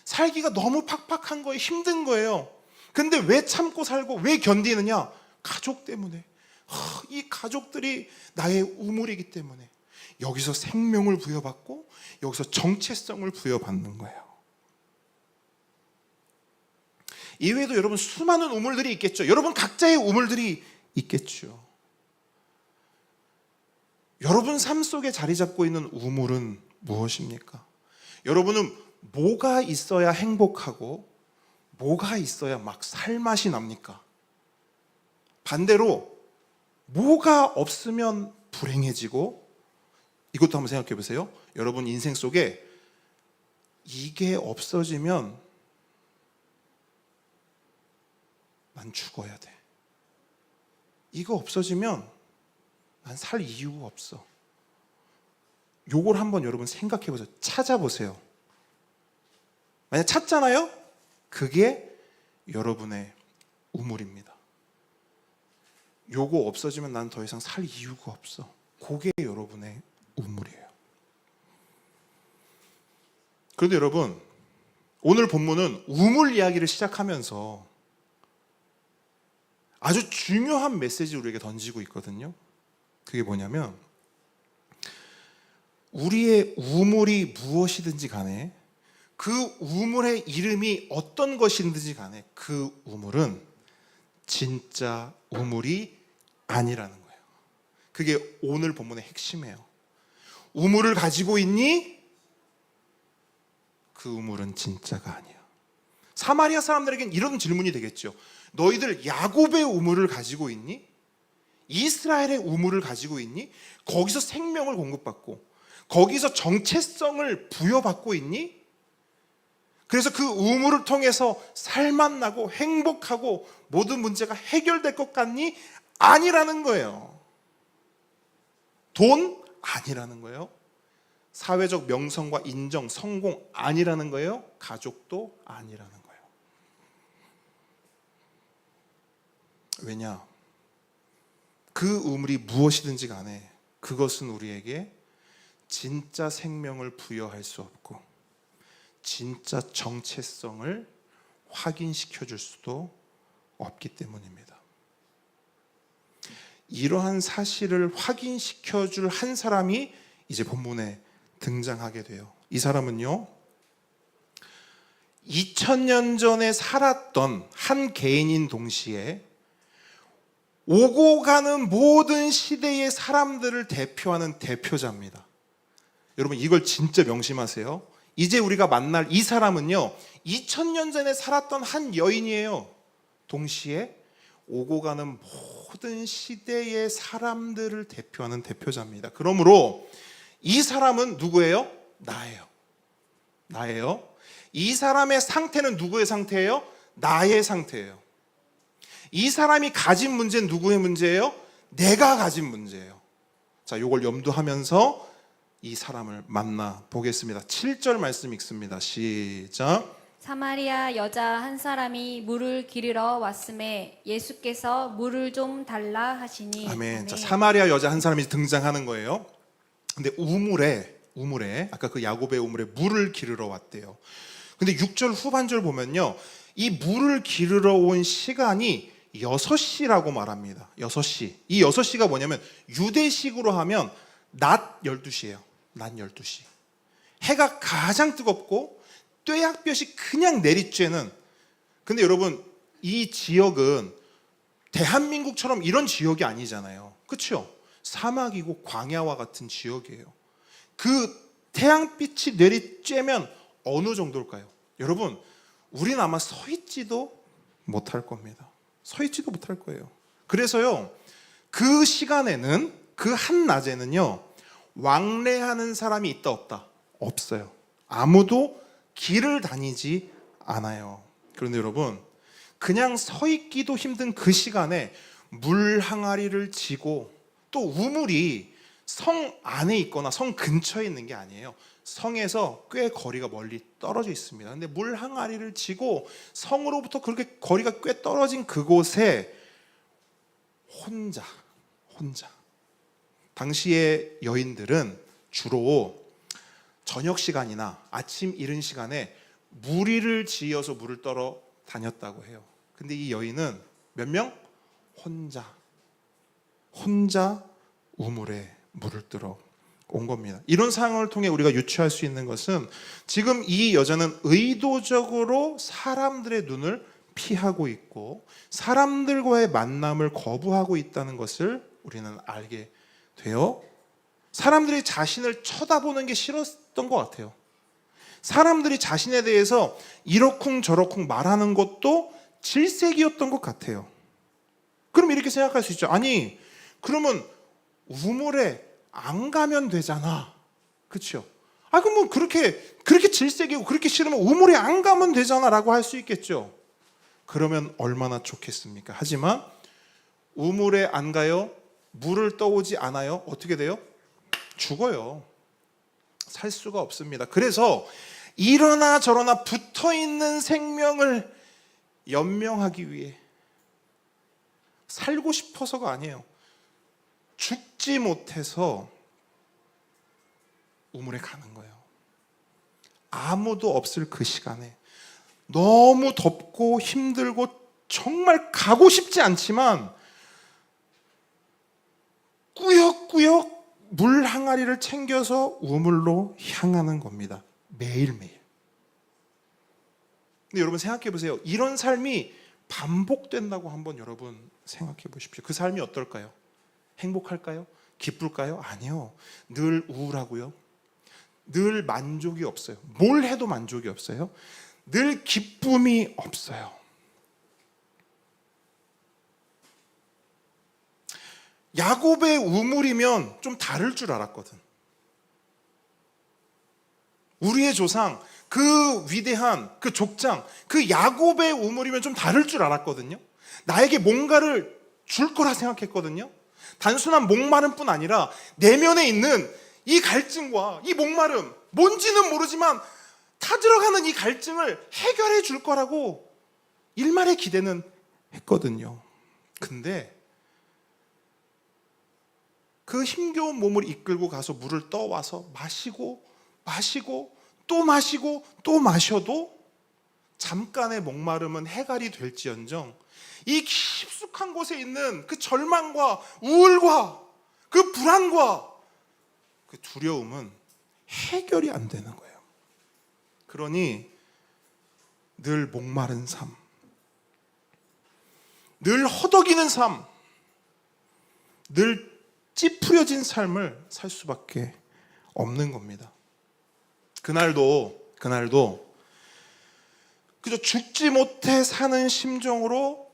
살기가 너무 팍팍한 거예요. 힘든 거예요. 근데 왜 참고 살고 왜 견디느냐? 가족 때문에. 이 가족들이 나의 우물이기 때문에 여기서 생명을 부여받고 여기서 정체성을 부여받는 거예요. 이외에도 여러분 수많은 우물들이 있겠죠. 여러분 각자의 우물들이 있겠죠. 여러분 삶 속에 자리 잡고 있는 우물은 무엇입니까? 여러분은 뭐가 있어야 행복하고 뭐가 있어야 막 살맛이 납니까? 반대로 뭐가 없으면 불행해지고, 이것도 한번 생각해 보세요. 여러분 인생 속에 이게 없어지면 난 죽어야 돼. 이거 없어지면 난 살 이유가 없어. 요걸 한번 여러분 생각해 보세요. 찾아보세요. 만약 찾잖아요? 그게 여러분의 우물입니다. 요거 없어지면 난 더 이상 살 이유가 없어. 그게 여러분의 우물이에요. 그런데 여러분, 오늘 본문은 우물 이야기를 시작하면서 아주 중요한 메시지를 우리에게 던지고 있거든요. 그게 뭐냐면 우리의 우물이 무엇이든지 간에 그 우물의 이름이 어떤 것이든지 간에 그 우물은 진짜 우물이 아니라는 거예요. 그게 오늘 본문의 핵심이에요. 우물을 가지고 있니? 그 우물은 진짜가 아니야. 사마리아 사람들에겐 이런 질문이 되겠죠. 너희들 야곱의 우물을 가지고 있니? 이스라엘의 우물을 가지고 있니? 거기서 생명을 공급받고 거기서 정체성을 부여받고 있니? 그래서 그 우물을 통해서 살맛 나고 행복하고 모든 문제가 해결될 것 같니? 아니라는 거예요. 돈? 아니라는 거예요. 사회적 명성과 인정, 성공? 아니라는 거예요. 가족도 아니라는 거예요. 왜냐? 그 우물이 무엇이든지 간에 그것은 우리에게 진짜 생명을 부여할 수 없고 진짜 정체성을 확인시켜 줄 수도 없기 때문입니다. 이러한 사실을 확인시켜 줄 한 사람이 이제 본문에 등장하게 돼요. 이 사람은요, 2000년 전에 살았던 한 개인인 동시에 오고 가는 모든 시대의 사람들을 대표하는 대표자입니다. 여러분 이걸 진짜 명심하세요. 이제 우리가 만날 이 사람은요, 2000년 전에 살았던 한 여인이에요. 동시에 오고 가는 모든 시대의 사람들을 대표하는 대표자입니다. 그러므로 이 사람은 누구예요? 나예요. 이 사람의 상태는 누구의 상태예요? 나의 상태예요. 이 사람이 가진 문제는 누구의 문제예요? 내가 가진 문제예요. 자, 이걸 염두하면서 이 사람을 만나 보겠습니다. 7절 말씀 읽습니다. 시작. 사마리아 여자 한 사람이 물을 기르러 왔음에 예수께서 물을 좀 달라 하시니. 아멘. 자, 사마리아 여자 한 사람이 등장하는 거예요. 근데 우물에 아까 그 야곱의 우물에 물을 기르러 왔대요. 근데 6절 후반절 보면요, 이 물을 기르러 온 시간이 6시라고 말합니다. 6시. 이 6시가 뭐냐면 유대식으로 하면 낮 12시예요. 낮 12시. 해가 가장 뜨겁고 뙤약볕이 그냥 내리쬐는. 근데 여러분, 이 지역은 대한민국처럼 이런 지역이 아니잖아요. 그렇죠? 사막이고 광야와 같은 지역이에요. 그 태양빛이 내리쬐면 어느 정도일까요? 여러분, 우리는 아마 서 있지도 못할 겁니다. 서 있지도 못할 거예요. 그래서요, 그 시간에는, 그 한낮에는요, 왕래하는 사람이 있다 없다? 없어요. 아무도 길을 다니지 않아요. 그런데 여러분, 그냥 서 있기도 힘든 그 시간에 물 항아리를 지고, 또 우물이 성 안에 있거나 성 근처에 있는 게 아니에요. 성에서 꽤 거리가 멀리 떨어져 있습니다. 근데 물 항아리를 지고 성으로부터 그렇게 거리가 꽤 떨어진 그곳에 혼자. 당시의 여인들은 주로 저녁 시간이나 아침 이른 시간에 무리를 지어서 물을 떨어 다녔다고 해요. 근데 이 여인은 몇 명? 혼자 우물에 물을 뜨러 온 겁니다. 이런 상황을 통해 우리가 유추할 수 있는 것은 지금 이 여자는 의도적으로 사람들의 눈을 피하고 있고 사람들과의 만남을 거부하고 있다는 것을 우리는 알게 돼요. 사람들이 자신을 쳐다보는 게 싫었던 것 같아요. 사람들이 자신에 대해서 이러쿵저러쿵 말하는 것도 질색이었던 것 같아요. 그럼 이렇게 생각할 수 있죠. 아니, 그러면 우물에 안 가면 되잖아. 그렇죠? 아, 그럼 뭐 그렇게 질색이고 그렇게 싫으면 우물에 안 가면 되잖아 라고 할 수 있겠죠. 그러면 얼마나 좋겠습니까? 하지만 우물에 안 가요. 물을 떠오지 않아요. 어떻게 돼요? 죽어요. 살 수가 없습니다. 그래서 이러나 저러나 붙어있는 생명을 연명하기 위해 살고 싶어서가 아니에요. 죽지 못해서 우물에 가는 거예요. 아무도 없을 그 시간에 너무 덥고 힘들고 정말 가고 싶지 않지만 꾸역꾸역 물 항아리를 챙겨서 우물로 향하는 겁니다. 매일매일. 근데 여러분 생각해 보세요. 이런 삶이 반복된다고 한번 여러분 생각해 보십시오. 그 삶이 어떨까요? 행복할까요? 기쁠까요? 아니요. 늘 우울하고요. 늘 만족이 없어요. 뭘 해도 만족이 없어요. 늘 기쁨이 없어요. 야곱의 우물이면 좀 다를 줄 알았거든. 우리의 조상, 그 위대한 그 족장, 그 야곱의 우물이면 좀 다를 줄 알았거든요. 나에게 뭔가를 줄 거라 생각했거든요. 단순한 목마름 뿐 아니라 내면에 있는 이 갈증과 이 목마름, 뭔지는 모르지만 타들어가는 이 갈증을 해결해 줄 거라고 일말의 기대는 했거든요. 근데 그 힘겨운 몸을 이끌고 가서 물을 떠와서 마시고 또 마시고 또 마셔도 잠깐의 목마름은 해갈이 될지언정 이 깊숙한 곳에 있는 그 절망과 우울과 그 불안과 그 두려움은 해결이 안 되는 거예요. 그러니 늘 목마른 삶, 늘 허덕이는 삶, 늘 찌푸려진 삶을 살 수밖에 없는 겁니다. 그날도 그날도 그저 죽지 못해 사는 심정으로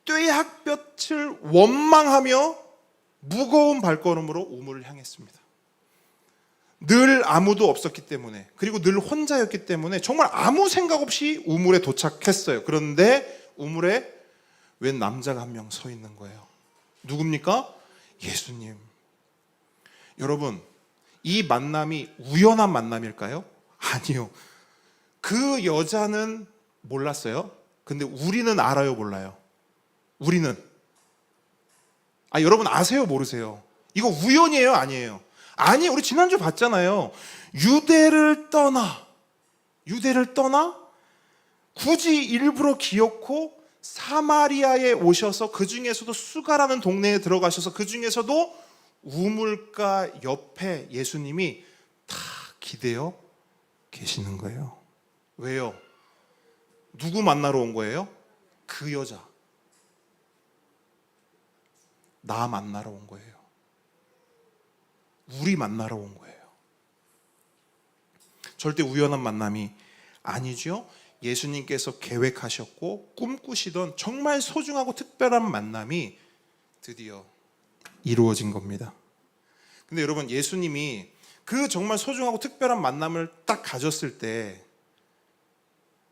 뙤약볕을 원망하며 무거운 발걸음으로 우물을 향했습니다. 늘 아무도 없었기 때문에, 그리고 늘 혼자였기 때문에 정말 아무 생각 없이 우물에 도착했어요. 그런데 우물에 웬 남자가 한 명 서 있는 거예요. 누굽니까? 예수님. 여러분, 이 만남이 우연한 만남일까요? 아니요. 그 여자는 몰랐어요. 근데 우리는 알아요, 몰라요? 우리는. 여러분 아세요, 모르세요? 이거 우연이에요, 아니에요? 아니, 우리 지난주 봤잖아요. 유대를 떠나 굳이 일부러 기어코 사마리아에 오셔서, 그 중에서도 수가라는 동네에 들어가셔서 그 중에서도 우물가 옆에 예수님이 다 기대어 계시는 거예요. 왜요? 누구 만나러 온 거예요? 그 여자. 나 만나러 온 거예요. 우리 만나러 온 거예요. 절대 우연한 만남이 아니죠. 예수님께서 계획하셨고 꿈꾸시던 정말 소중하고 특별한 만남이 드디어 이루어진 겁니다. 근데 여러분, 예수님이 그 정말 소중하고 특별한 만남을 딱 가졌을 때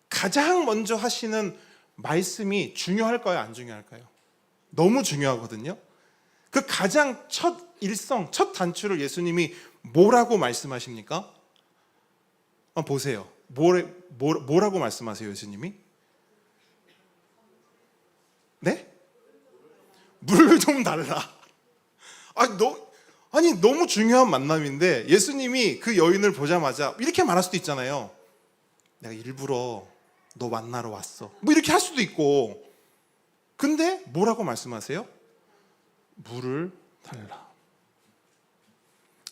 가장 먼저 하시는 말씀이 중요할까요, 안 중요할까요? 너무 중요하거든요. 그 가장 첫 일성, 첫 단추를 예수님이 뭐라고 말씀하십니까? 보세요. 뭐라고 말씀하세요, 예수님이? 네? 물 좀 달라. 너무 중요한 만남인데 예수님이 그 여인을 보자마자 이렇게 말할 수도 있잖아요. 내가 일부러 너 만나러 왔어. 뭐 이렇게 할 수도 있고. 근데 뭐라고 말씀하세요? 물을 달라.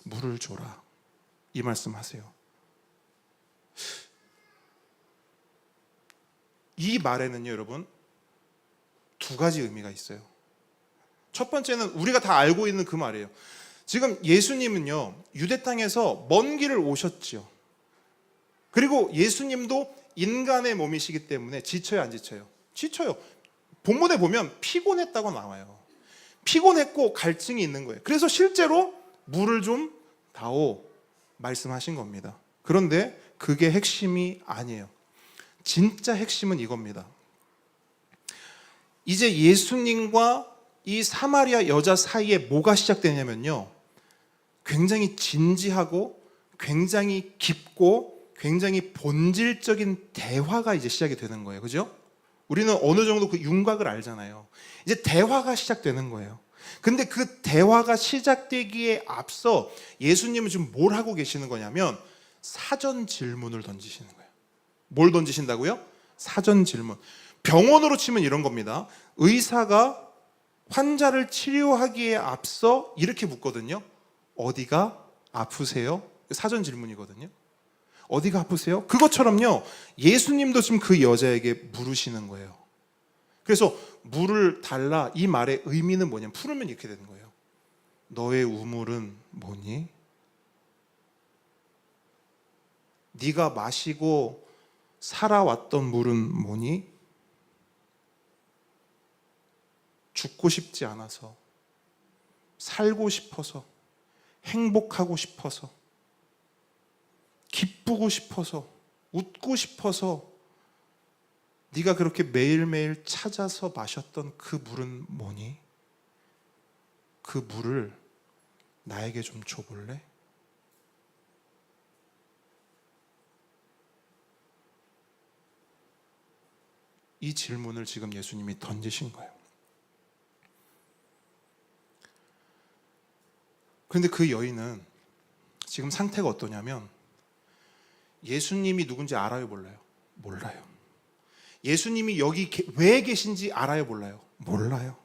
물을 줘라. 이 말씀하세요. 이 말에는요, 여러분, 두 가지 의미가 있어요. 첫 번째는 우리가 다 알고 있는 그 말이에요. 지금 예수님은요, 유대 땅에서 먼 길을 오셨죠. 그리고 예수님도 인간의 몸이시기 때문에 지쳐요, 안 지쳐요? 지쳐요. 본문에 보면 피곤했다고 나와요. 피곤했고 갈증이 있는 거예요. 그래서 실제로 물을 좀 다오 말씀하신 겁니다. 그런데 그게 핵심이 아니에요. 진짜 핵심은 이겁니다. 이제 예수님과 이 사마리아 여자 사이에 뭐가 시작되냐면요, 굉장히 진지하고 굉장히 깊고 굉장히 본질적인 대화가 이제 시작이 되는 거예요. 그죠? 우리는 어느 정도 그 윤곽을 알잖아요. 이제 대화가 시작되는 거예요. 근데 그 대화가 시작되기에 앞서 예수님은 지금 뭘 하고 계시는 거냐면 사전 질문을 던지시는 거예요. 뭘 던지신다고요? 사전 질문. 병원으로 치면 이런 겁니다. 의사가 환자를 치료하기에 앞서 이렇게 묻거든요. 어디가 아프세요? 사전 질문이거든요. 어디가 아프세요? 그것처럼요, 예수님도 지금 그 여자에게 물으시는 거예요. 그래서 물을 달라, 이 말의 의미는 뭐냐면, 풀으면 이렇게 되는 거예요. 너의 우물은 뭐니? 네가 마시고 살아왔던 물은 뭐니? 죽고 싶지 않아서, 살고 싶어서, 행복하고 싶어서, 기쁘고 싶어서, 웃고 싶어서 네가 그렇게 매일매일 찾아서 마셨던 그 물은 뭐니? 그 물을 나에게 좀 줘볼래? 이 질문을 지금 예수님이 던지신 거예요. 그런데 그 여인은 지금 상태가 어떠냐면, 예수님이 누군지 알아요, 몰라요? 몰라요. 예수님이 여기 왜 계신지 알아요, 몰라요? 몰라요.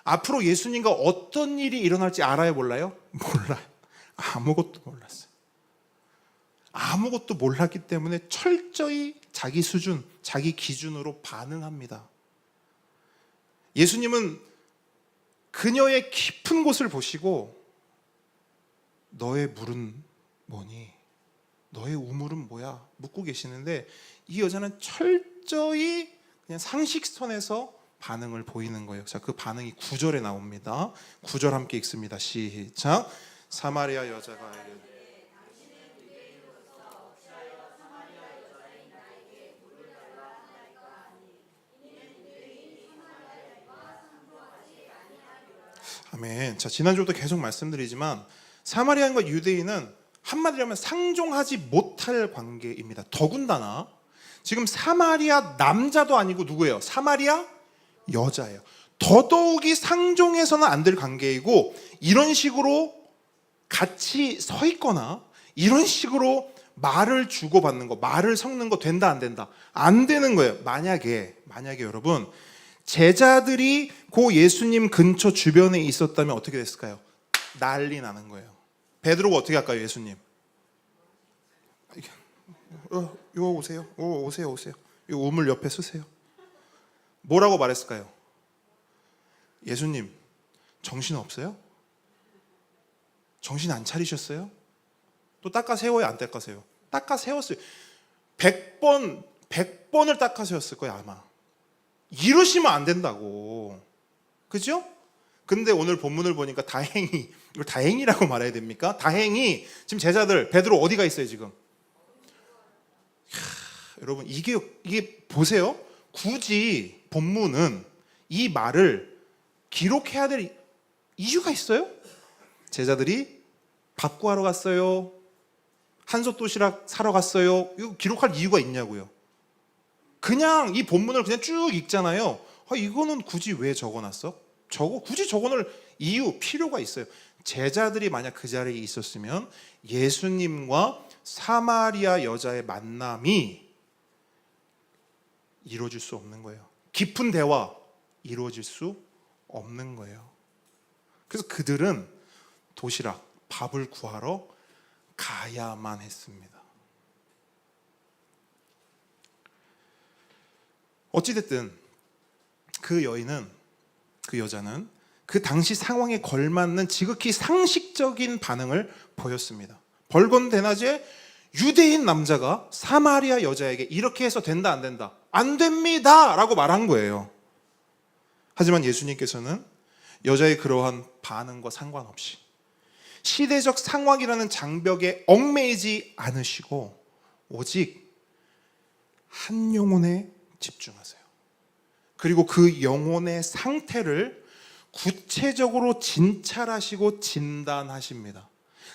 앞으로 예수님과 어떤 일이 일어날지 알아요, 몰라요? 몰라요. 아무것도 몰랐어요. 아무것도 몰랐기 때문에 철저히 자기 수준, 자기 기준으로 반응합니다. 예수님은 그녀의 깊은 곳을 보시고 너의 물은 뭐니? 너의 우물은 뭐야? 묻고 계시는데 이 여자는 철저히 그냥 상식선에서 반응을 보이는 거예요. 자, 그 반응이 9절에 나옵니다. 9절 함께 읽습니다. 시작. 사마리아 여자가 아멘. 자, 지난주부터 계속 말씀드리지만 사마리아인과 유대인은 한마디로 하면 상종하지 못할 관계입니다. 더군다나 지금 사마리아 남자도 아니고 누구예요? 사마리아 여자예요. 더더욱이 상종해서는 안 될 관계이고, 이런 식으로 같이 서 있거나 이런 식으로 말을 주고받는 거, 말을 섞는 거 된다 안 된다? 안 되는 거예요. 만약에 여러분 제자들이 고 예수님 근처 주변에 있었다면 어떻게 됐을까요? 난리 나는 거예요. 베드로가 어떻게 할까요? 예수님 이거 오세요. 오세요. 이 우물 옆에 쓰세요. 뭐라고 말했을까요? 예수님 정신 없어요? 정신 안 차리셨어요? 또 닦아 세워요? 안 닦아 세워요? 닦아 세웠어요. 100번을 닦아 세웠을 거예요 아마. 이러시면 안 된다고. 그죠? 근데 오늘 본문을 보니까 다행히, 이걸 다행이라고 말해야 됩니까? 다행히 지금 제자들 베드로 어디가 있어요 지금? 여러분 이게 보세요. 굳이 본문은 이 말을 기록해야 될 이유가 있어요? 제자들이 밥 구하러 갔어요. 한솥 도시락 사러 갔어요. 이거 기록할 이유가 있냐고요. 그냥 이 본문을 그냥 쭉 읽잖아요. 이거는 굳이 왜 적어놨어? 굳이 적어놓을 이유, 필요가 있어요. 제자들이 만약 그 자리에 있었으면 예수님과 사마리아 여자의 만남이 이루어질 수 없는 거예요. 깊은 대화 이루어질 수 없는 거예요. 그래서 그들은 도시락, 밥을 구하러 가야만 했습니다. 어찌됐든 그 여자는 그 당시 상황에 걸맞는 지극히 상식적인 반응을 보였습니다. 벌건대낮에 유대인 남자가 사마리아 여자에게 이렇게 해서 된다 안 된다? 안 됩니다! 라고 말한 거예요. 하지만 예수님께서는 여자의 그러한 반응과 상관없이 시대적 상황이라는 장벽에 얽매이지 않으시고 오직 한 영혼에 집중하세요. 그리고 그 영혼의 상태를 구체적으로 진찰하시고 진단하십니다.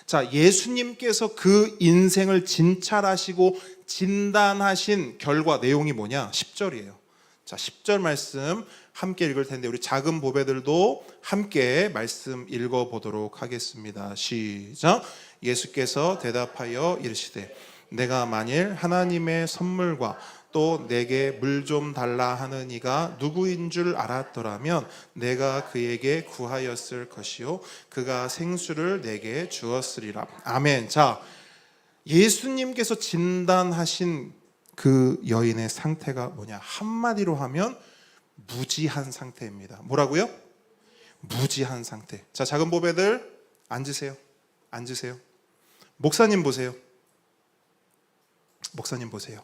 자, 예수님께서 그 인생을 진찰하시고 진단하신 결과 내용이 뭐냐? 10절이에요. 자, 10절 말씀 함께 읽을 텐데 우리 작은 보배들도 함께 말씀 읽어보도록 하겠습니다. 시작. 예수께서 대답하여 이르시되 내가 만일 하나님의 선물과 또 내게 물 좀 달라 하는 이가 누구인 줄 알았더라면 내가 그에게 구하였을 것이요 그가 생수를 내게 주었으리라. 아멘. 자, 예수님께서 진단하신 그 여인의 상태가 뭐냐? 한마디로 하면 무지한 상태입니다. 뭐라고요? 무지한 상태. 자, 작은 보배들 앉으세요. 앉으세요. 목사님 보세요. 목사님 보세요.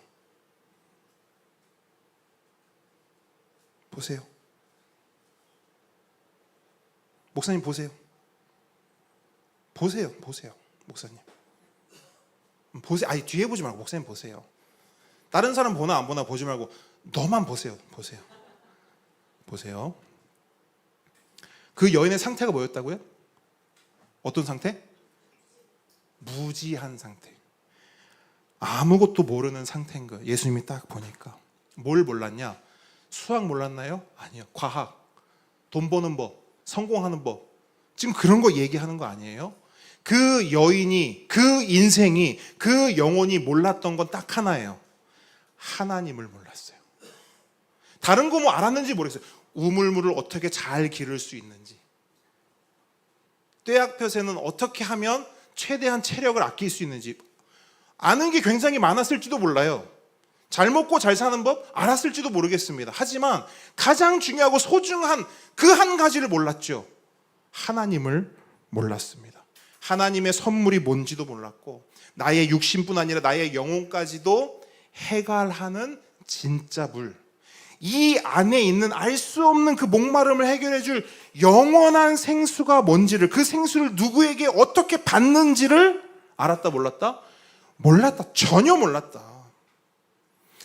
보세요. 목사님 보세요. 보세요. 목사님. 보세요. 아니 뒤에 보지 말고 목사님 보세요. 다른 사람 보나 안 보나 보지 말고 너만 보세요. 보세요. 그 여인의 상태가 뭐였다고요? 어떤 상태? 무지한 상태. 아무것도 모르는 상태인 거예요. 예수님이 딱 보니까. 뭘 몰랐냐? 수학 몰랐나요? 아니요. 과학, 돈 버는 법, 성공하는 법. 지금 그런 거 얘기하는 거 아니에요? 그 여인이, 그 인생이, 그 영혼이 몰랐던 건 딱 하나예요. 하나님을 몰랐어요. 다른 거 뭐 알았는지 모르겠어요. 우물물을 어떻게 잘 기를 수 있는지, 떼약볕에는 어떻게 하면 최대한 체력을 아낄 수 있는지 아는 게 굉장히 많았을지도 몰라요. 잘 먹고 잘 사는 법 알았을지도 모르겠습니다. 하지만 가장 중요하고 소중한 그 한 가지를 몰랐죠. 하나님을 몰랐습니다. 하나님의 선물이 뭔지도 몰랐고 나의 육신뿐 아니라 나의 영혼까지도 해갈하는 진짜 물, 이 안에 있는 알 수 없는 그 목마름을 해결해 줄 영원한 생수가 뭔지를, 그 생수를 누구에게 어떻게 받는지를 알았다 몰랐다? 몰랐다. 전혀 몰랐다.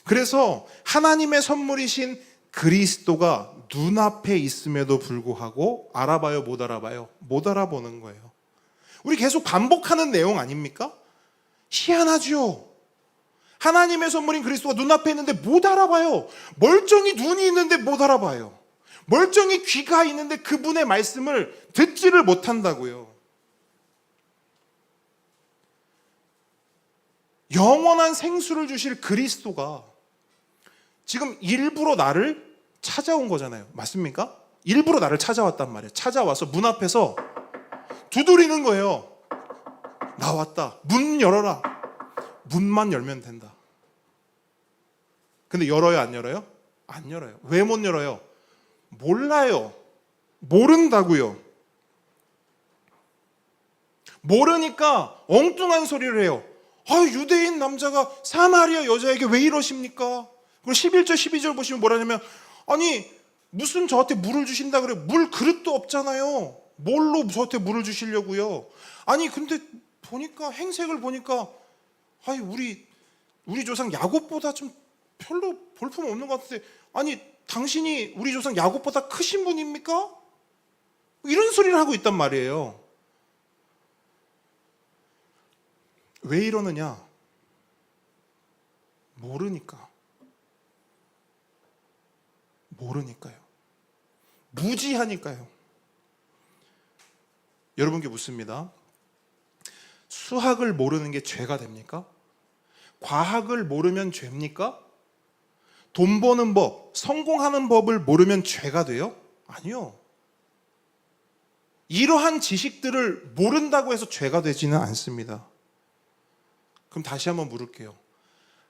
그래서 하나님의 선물이신 그리스도가 눈앞에 있음에도 불구하고 알아봐요, 못 알아봐요? 못 알아보는 거예요. 우리 계속 반복하는 내용 아닙니까? 희한하죠. 하나님의 선물인 그리스도가 눈앞에 있는데 못 알아봐요. 멀쩡히 눈이 있는데 못 알아봐요. 멀쩡히 귀가 있는데 그분의 말씀을 듣지를 못한다고요. 영원한 생수를 주실 그리스도가 지금 일부러 나를 찾아온 거잖아요. 맞습니까? 일부러 나를 찾아왔단 말이에요. 찾아와서 문 앞에서 두드리는 거예요. 나왔다. 문 열어라. 문만 열면 된다. 근데 열어요, 안 열어요? 안 열어요. 왜 못 열어요? 몰라요. 모른다고요. 모르니까 엉뚱한 소리를 해요. 유대인 남자가 사마리아 여자에게 왜 이러십니까? 그리고 11절 12절 보시면 뭐라냐면, 아니 무슨 저한테 물을 주신다 그래요? 물 그릇도 없잖아요. 뭘로 저한테 물을 주시려고요? 아니 근데 보니까 행색을 보니까 우리 조상 야곱보다 좀 별로 볼품 없는 것 같은데, 아니 당신이 우리 조상 야곱보다 크신 분입니까? 이런 소리를 하고 있단 말이에요. 왜 이러느냐? 모르니까요. 무지하니까요. 여러분께 묻습니다. 수학을 모르는 게 죄가 됩니까? 과학을 모르면 죄입니까? 돈 버는 법, 성공하는 법을 모르면 죄가 돼요? 아니요. 이러한 지식들을 모른다고 해서 죄가 되지는 않습니다. 그럼 다시 한번 물을게요.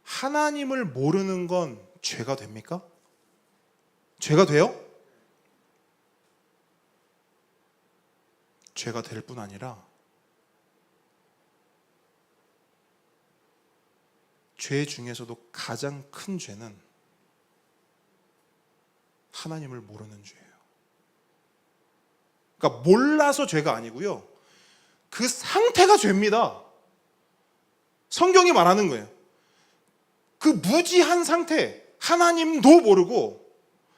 하나님을 모르는 건 죄가 됩니까? 죄가 돼요? 죄가 될 뿐 아니라 죄 중에서도 가장 큰 죄는 하나님을 모르는 죄예요. 그러니까 몰라서 죄가 아니고요. 그 상태가 죄입니다. 성경이 말하는 거예요. 그 무지한 상태, 하나님도 모르고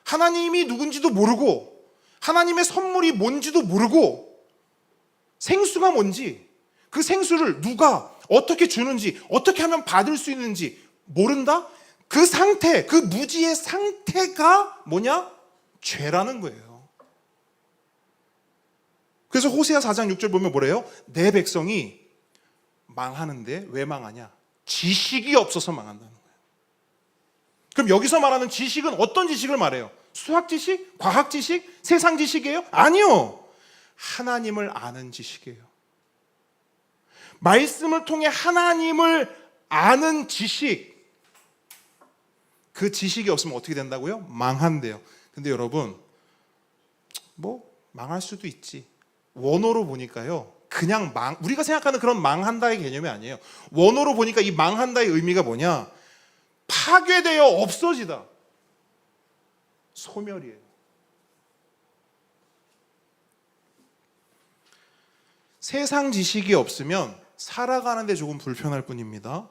하나님이 누군지도 모르고 하나님의 선물이 뭔지도 모르고 생수가 뭔지, 그 생수를 누가 어떻게 주는지, 어떻게 하면 받을 수 있는지 모른다? 그 상태, 그 무지의 상태가 뭐냐? 죄라는 거예요. 그래서 호세아 4장 6절 보면 뭐래요? 내 백성이 망하는데 왜 망하냐? 지식이 없어서 망한다는 거예요. 그럼 여기서 말하는 지식은 어떤 지식을 말해요? 수학 지식? 과학 지식? 세상 지식이에요? 아니요. 하나님을 아는 지식이에요. 말씀을 통해 하나님을 아는 지식. 그 지식이 없으면 어떻게 된다고요? 망한대요. 근데 여러분, 망할 수도 있지. 원어로 보니까요, 그냥 우리가 생각하는 그런 망한다의 개념이 아니에요. 원어로 보니까 이 망한다의 의미가 뭐냐? 파괴되어 없어지다. 소멸이에요. 세상 지식이 없으면 살아가는데 조금 불편할 뿐입니다.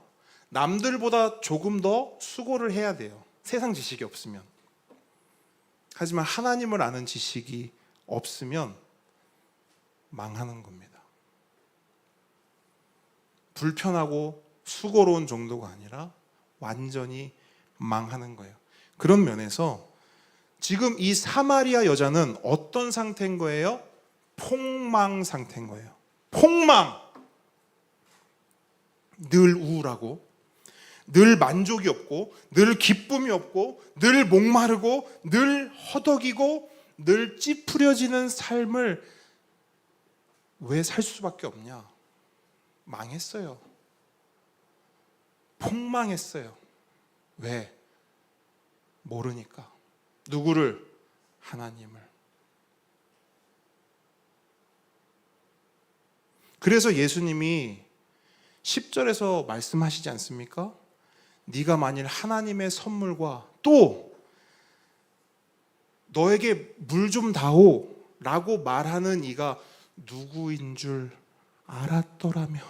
남들보다 조금 더 수고를 해야 돼요. 세상 지식이 없으면. 하지만 하나님을 아는 지식이 없으면 망하는 겁니다. 불편하고 수고로운 정도가 아니라 완전히 망하는 거예요. 그런 면에서 지금 이 사마리아 여자는 어떤 상태인 거예요? 폭망 상태인 거예요. 폭망. 늘 우울하고, 늘 만족이 없고, 늘 기쁨이 없고, 늘 목마르고, 늘 허덕이고, 늘 찌푸려지는 삶을 왜 살 수밖에 없냐? 망했어요. 폭망했어요. 왜? 모르니까. 누구를? 하나님을. 그래서 예수님이 10절에서 말씀하시지 않습니까? 네가 만일 하나님의 선물과 또 너에게 물 좀 다오 라고 말하는 이가 누구인 줄 알았더라면,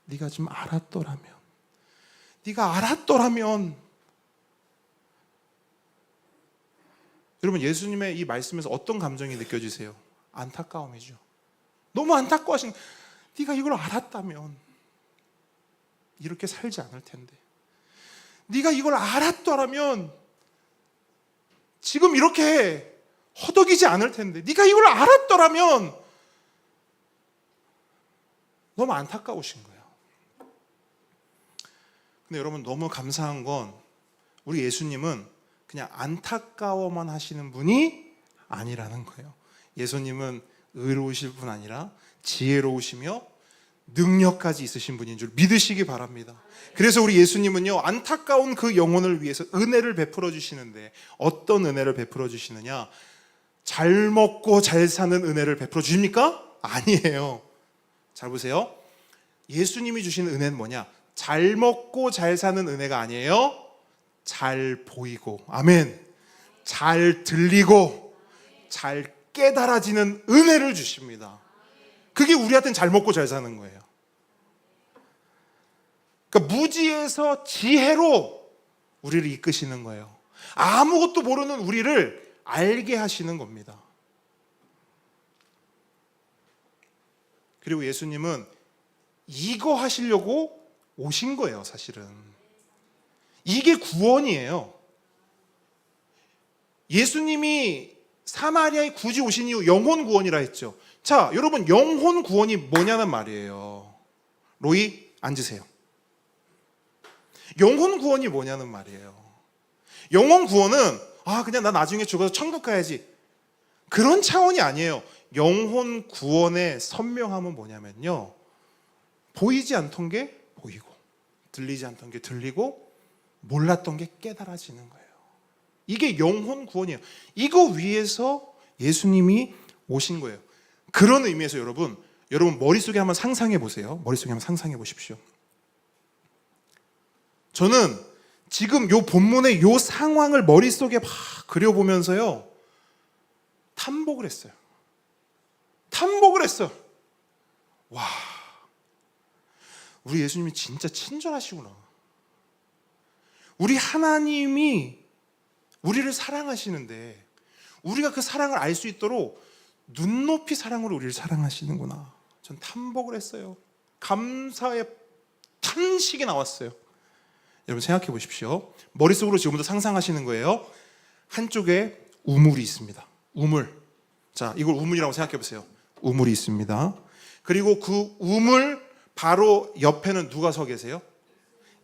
네가 좀 알았더라면, 네가 알았더라면. 여러분, 예수님의 이 말씀에서 어떤 감정이 느껴지세요? 안타까움이죠. 너무 안타까워하신, 네가 이걸 알았다면 이렇게 살지 않을 텐데, 네가 이걸 알았더라면 지금 이렇게 허덕이지 않을 텐데, 네가 이걸 알았더라면. 너무 안타까우신 거예요. 근데 여러분, 너무 감사한 건 우리 예수님은 그냥 안타까워만 하시는 분이 아니라는 거예요. 예수님은 의로우실 뿐 아니라 지혜로우시며 능력까지 있으신 분인 줄 믿으시기 바랍니다. 그래서 우리 예수님은요, 안타까운 그 영혼을 위해서 은혜를 베풀어 주시는데, 어떤 은혜를 베풀어 주시느냐? 잘 먹고 잘 사는 은혜를 베풀어 주십니까? 아니에요. 잘 보세요. 예수님이 주시는 은혜는 뭐냐? 잘 먹고 잘 사는 은혜가 아니에요. 잘 보이고, 아멘, 잘 들리고 잘 깨달아지는 은혜를 주십니다. 그게 우리한테는 잘 먹고 잘 사는 거예요. 그러니까 무지에서 지혜로 우리를 이끄시는 거예요. 아무것도 모르는 우리를 알게 하시는 겁니다. 그리고 예수님은 이거 하시려고 오신 거예요, 사실은. 이게 구원이에요. 예수님이 사마리아에 굳이 오신 이유 영혼 구원이라 했죠. 자, 여러분, 영혼 구원이 뭐냐는 말이에요. 로이, 앉으세요. 영혼 구원이 뭐냐는 말이에요. 영혼 구원은 그냥 나 나중에 죽어서 천국 가야지, 그런 차원이 아니에요. 영혼 구원의 선명함은 뭐냐면요, 보이지 않던 게 보이고, 들리지 않던 게 들리고, 몰랐던 게 깨달아지는 거예요. 이게 영혼 구원이에요. 이거 위해서 예수님이 오신 거예요. 그런 의미에서 여러분 머릿속에 한번 상상해 보세요. 머릿속에 한번 상상해 보십시오. 저는 지금 요 본문의 요 상황을 머릿속에 막 그려보면서요, 탐복을 했어요. 와, 우리 예수님이 진짜 친절하시구나. 우리 하나님이 우리를 사랑하시는데 우리가 그 사랑을 알 수 있도록 눈높이 사랑으로 우리를 사랑하시는구나. 전 탐복을 했어요. 감사의 탄식이 나왔어요. 여러분, 생각해 보십시오. 머릿속으로 지금부터 상상하시는 거예요. 한쪽에 우물이 있습니다. 우물. 자, 이걸 우물이라고 생각해 보세요. 우물이 있습니다. 그리고 그 우물 바로 옆에는 누가 서 계세요?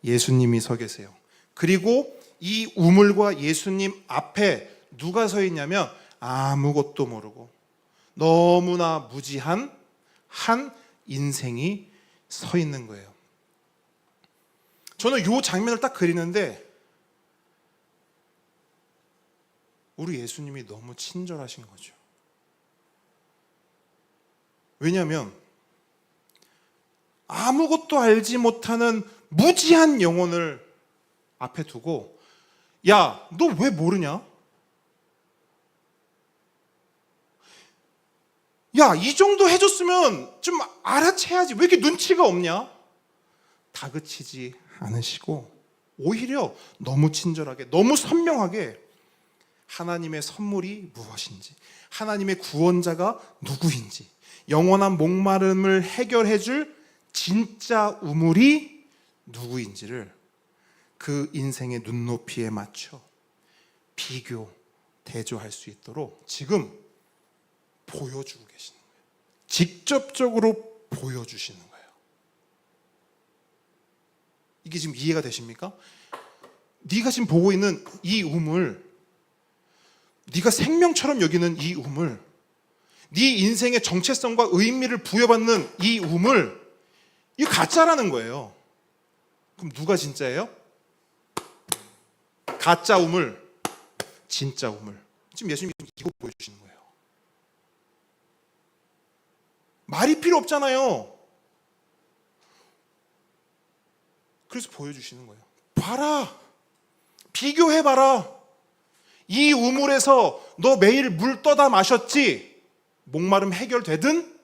예수님이 서 계세요. 그리고 이 우물과 예수님 앞에 누가 서 있냐면 아무것도 모르고 너무나 무지한 한 인생이 서 있는 거예요. 저는 이 장면을 딱 그리는데 우리 예수님이 너무 친절하신 거죠. 왜냐하면 아무것도 알지 못하는 무지한 영혼을 앞에 두고, 야, 너 왜 모르냐? 야, 이 정도 해줬으면 좀 알아채야지, 왜 이렇게 눈치가 없냐? 다그치지 않으시고 오히려 너무 친절하게, 너무 선명하게 하나님의 선물이 무엇인지, 하나님의 구원자가 누구인지, 영원한 목마름을 해결해 줄 진짜 우물이 누구인지를 그 인생의 눈높이에 맞춰 비교, 대조할 수 있도록 지금 보여주고 계시는 거예요. 직접적으로 보여주시는 거예요. 이게 지금 이해가 되십니까? 네가 지금 보고 있는 이 우물, 네가 생명처럼 여기는 이 우물, 네 인생의 정체성과 의미를 부여받는 이 우물, 이게 가짜라는 거예요. 그럼 누가 진짜예요? 가짜 우물, 진짜 우물. 지금 예수님이 이거 보여주시는 거예요. 말이 필요 없잖아요. 그래서 보여주시는 거예요. 봐라, 비교해봐라. 이 우물에서 너 매일 물 떠다 마셨지? 목마름 해결되든?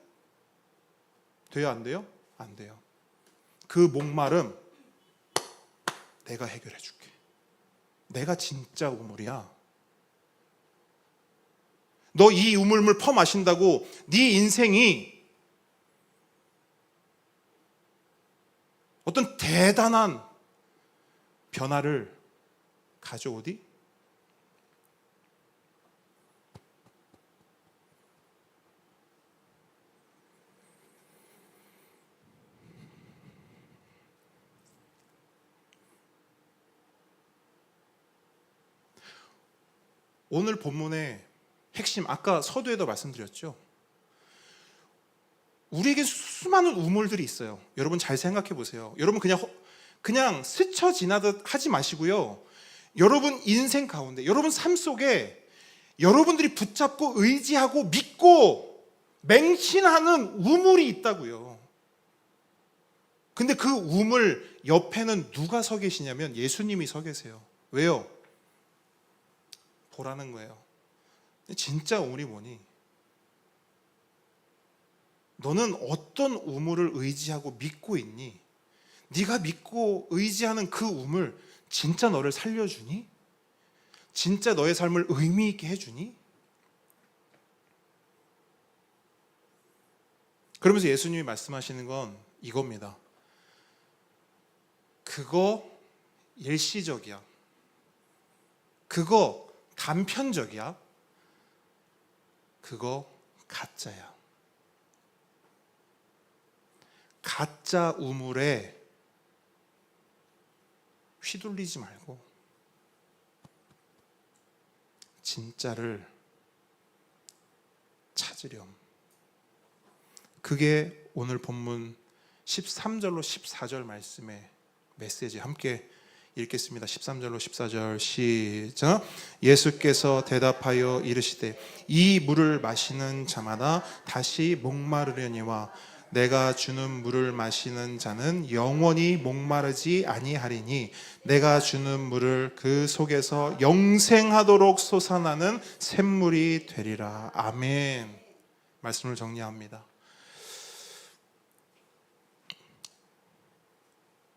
돼요, 안 돼요? 안 돼요. 그 목마름 내가 해결해 줄게. 내가 진짜 우물이야. 너 이 우물물 퍼 마신다고 네 인생이 어떤 대단한 변화를 가져오디? 오늘 본문의 핵심, 아까 서두에도 말씀드렸죠. 우리에게 수많은 우물들이 있어요. 여러분 잘 생각해 보세요. 여러분 그냥 스쳐 지나듯 하지 마시고요. 여러분 인생 가운데, 여러분 삶 속에 여러분들이 붙잡고 의지하고 믿고 맹신하는 우물이 있다고요. 근데 그 우물 옆에는 누가 서 계시냐면 예수님이 서 계세요. 왜요? 보라는 거예요. 진짜 우물이 뭐니? 너는 어떤 우물을 의지하고 믿고 있니? 네가 믿고 의지하는 그 우물 진짜 너를 살려주니? 진짜 너의 삶을 의미 있게 해주니? 그러면서 예수님이 말씀하시는 건 이겁니다. 그거 일시적이야. 그거 단편적이야. 그거 가짜야. 가짜 우물에 휘둘리지 말고 진짜를 찾으렴. 그게 오늘 본문 13절로 14절 말씀의 메시지. 함께 읽겠습니다. 13절로 14절 시작. 예수께서 대답하여 이르시되 이 물을 마시는 자마다 다시 목마르려니와 내가 주는 물을 마시는 자는 영원히 목마르지 아니하리니 내가 주는 물을 그 속에서 영생하도록 솟아나는 샘물이 되리라. 아멘. 말씀을 정리합니다.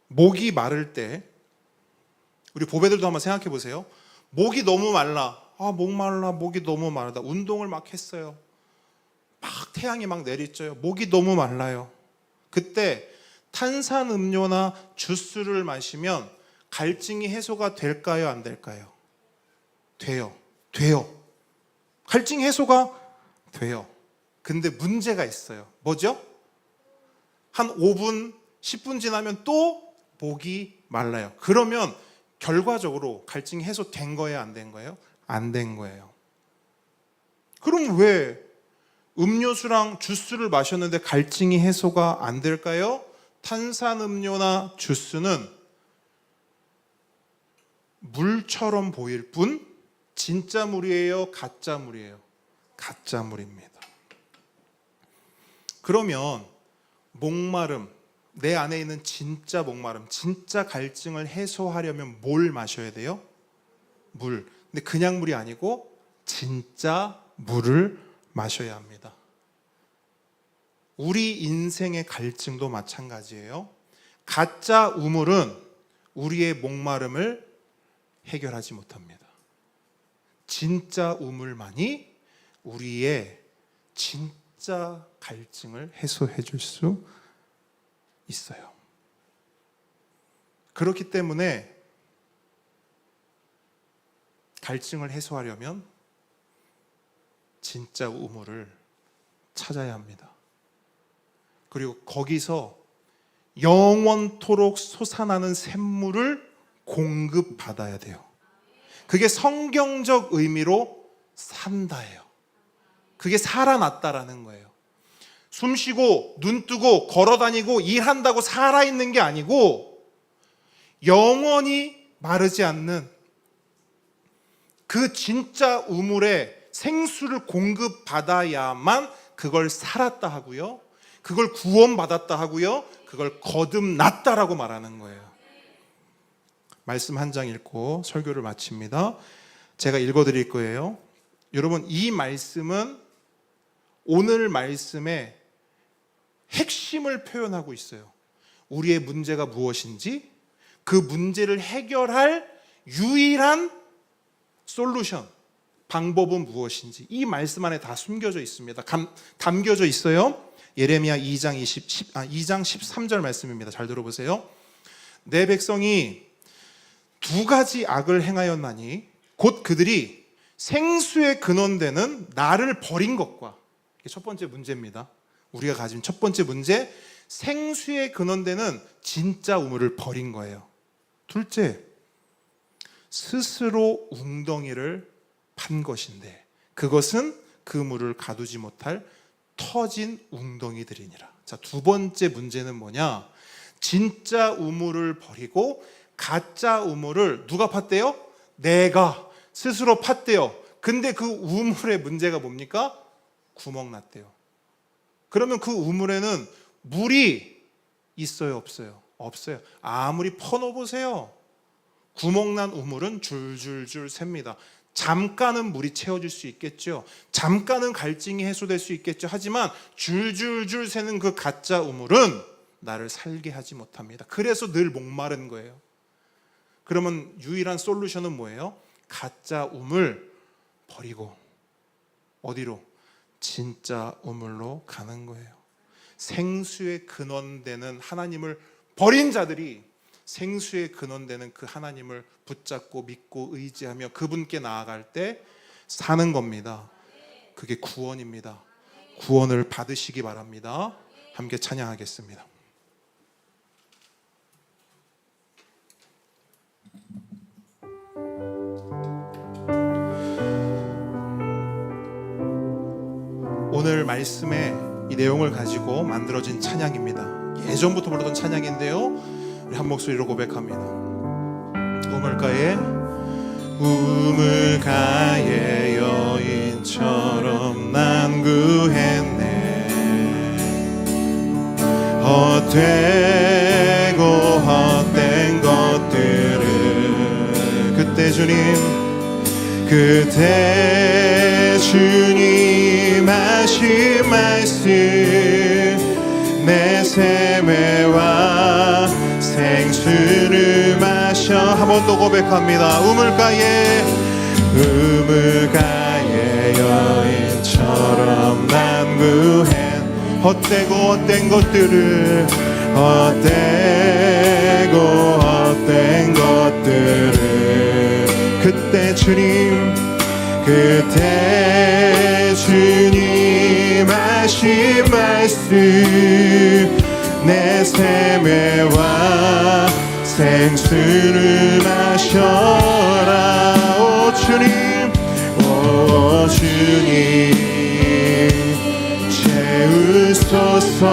목이 마를 때 우리 보배들도 한번 생각해 보세요. 목이 너무 말라. 목 말라. 목이 너무 마르다. 운동을 막 했어요. 막 태양이 막 내리쬐요. 목이 너무 말라요. 그때 탄산음료나 주스를 마시면 갈증이 해소가 될까요? 안 될까요? 돼요. 갈증 해소가 돼요. 근데 문제가 있어요. 뭐죠? 한 5분, 10분 지나면 또 목이 말라요. 그러면 결과적으로 갈증이 해소된 거예요? 안 된 거예요? 안 된 거예요. 그럼 왜 음료수랑 주스를 마셨는데 갈증이 해소가 안 될까요? 탄산음료나 주스는 물처럼 보일 뿐 진짜 물이에요? 가짜 물이에요? 가짜 물입니다. 그러면 목마름, 내 안에 있는 진짜 목마름, 진짜 갈증을 해소하려면 뭘 마셔야 돼요? 물. 근데 그냥 물이 아니고 진짜 물을 마셔야 합니다. 우리 인생의 갈증도 마찬가지예요. 가짜 우물은 우리의 목마름을 해결하지 못합니다. 진짜 우물만이 우리의 진짜 갈증을 해소해 줄 수 있어요. 그렇기 때문에 갈증을 해소하려면 진짜 우물을 찾아야 합니다. 그리고 거기서 영원토록 솟아나는 샘물을 공급받아야 돼요. 그게 성경적 의미로 산다예요. 그게 살아났다라는 거예요. 숨 쉬고 눈 뜨고 걸어다니고 일한다고 살아있는 게 아니고 영원히 마르지 않는 그 진짜 우물에 생수를 공급받아야만 그걸 살았다 하고요, 그걸 구원받았다 하고요, 그걸 거듭났다라고 말하는 거예요. 말씀 한 장 읽고 설교를 마칩니다. 제가 읽어드릴 거예요. 여러분, 이 말씀은 오늘 말씀의 핵심을 표현하고 있어요. 우리의 문제가 무엇인지, 그 문제를 해결할 유일한 솔루션, 방법은 무엇인지 이 말씀 안에 다 숨겨져 있습니다. 담겨져 있어요. 예레미야 2장 13절 말씀입니다. 잘 들어보세요. 내 백성이 두 가지 악을 행하였나니 곧 그들이 생수의 근원되는 나를 버린 것과, 이게 첫 번째 문제입니다. 우리가 가진 첫 번째 문제, 생수의 근원되는 진짜 우물을 버린 거예요. 둘째, 스스로 웅덩이를 판 것인데 그것은 그 물을 가두지 못할 터진 웅덩이들이니라. 자, 두 번째 문제는 뭐냐? 진짜 우물을 버리고 가짜 우물을 누가 팠대요? 내가 스스로 팠대요. 근데 그 우물의 문제가 뭡니까? 구멍 났대요. 그러면 그 우물에는 물이 있어요, 없어요? 없어요. 아무리 퍼놓으세요. 구멍난 우물은 줄줄줄 셉니다. 잠깐은 물이 채워질 수 있겠죠. 잠깐은 갈증이 해소될 수 있겠죠. 하지만 줄줄줄 새는 그 가짜 우물은 나를 살게 하지 못합니다. 그래서 늘 목마른 거예요. 그러면 유일한 솔루션은 뭐예요? 가짜 우물 버리고 어디로? 진짜 우물로 가는 거예요. 생수의 근원되는 하나님을 버린 자들이 생수의 근원되는 그 하나님을 붙잡고 믿고 의지하며 그분께 나아갈 때 사는 겁니다. 그게 구원입니다. 구원을 받으시기 바랍니다. 함께 찬양하겠습니다. 오늘 말씀의 이 내용을 가지고 만들어진 찬양입니다. 예전부터 부르던 찬양인데요, 우리 한 목소리로 고백합니다. 우물가의 여인처럼 난 구했네. 헛되고 헛된 것들을 그때 주님 하신 말씀 내 세매와 생수를 마셔. 한 번 더 고백합니다. 우물가의 여인처럼 난 구한 헛되고 헛된 것들을 그때 주님 하신 말씀 내 세매와 생수를 마셔라. 오 주님 채우소서.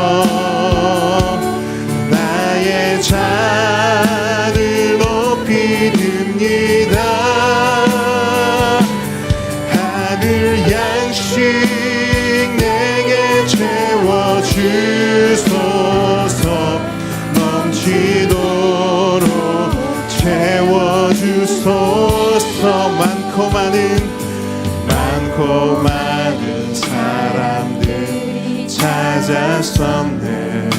나의 잔을 높이 듭니다. 하늘 양식 내게 채워주소서. 넘치도록 채워주소서. 많고 많은 사람들 찾았었네.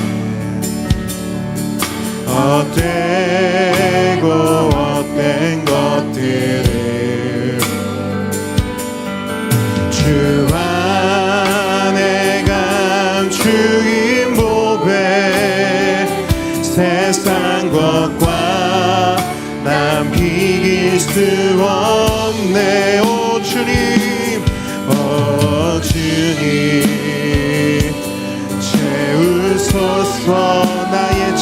헛된 것들을 주 안에 감추인 보배 세상 것과 남기길 수 없네. 오 주님 채우소서. 나의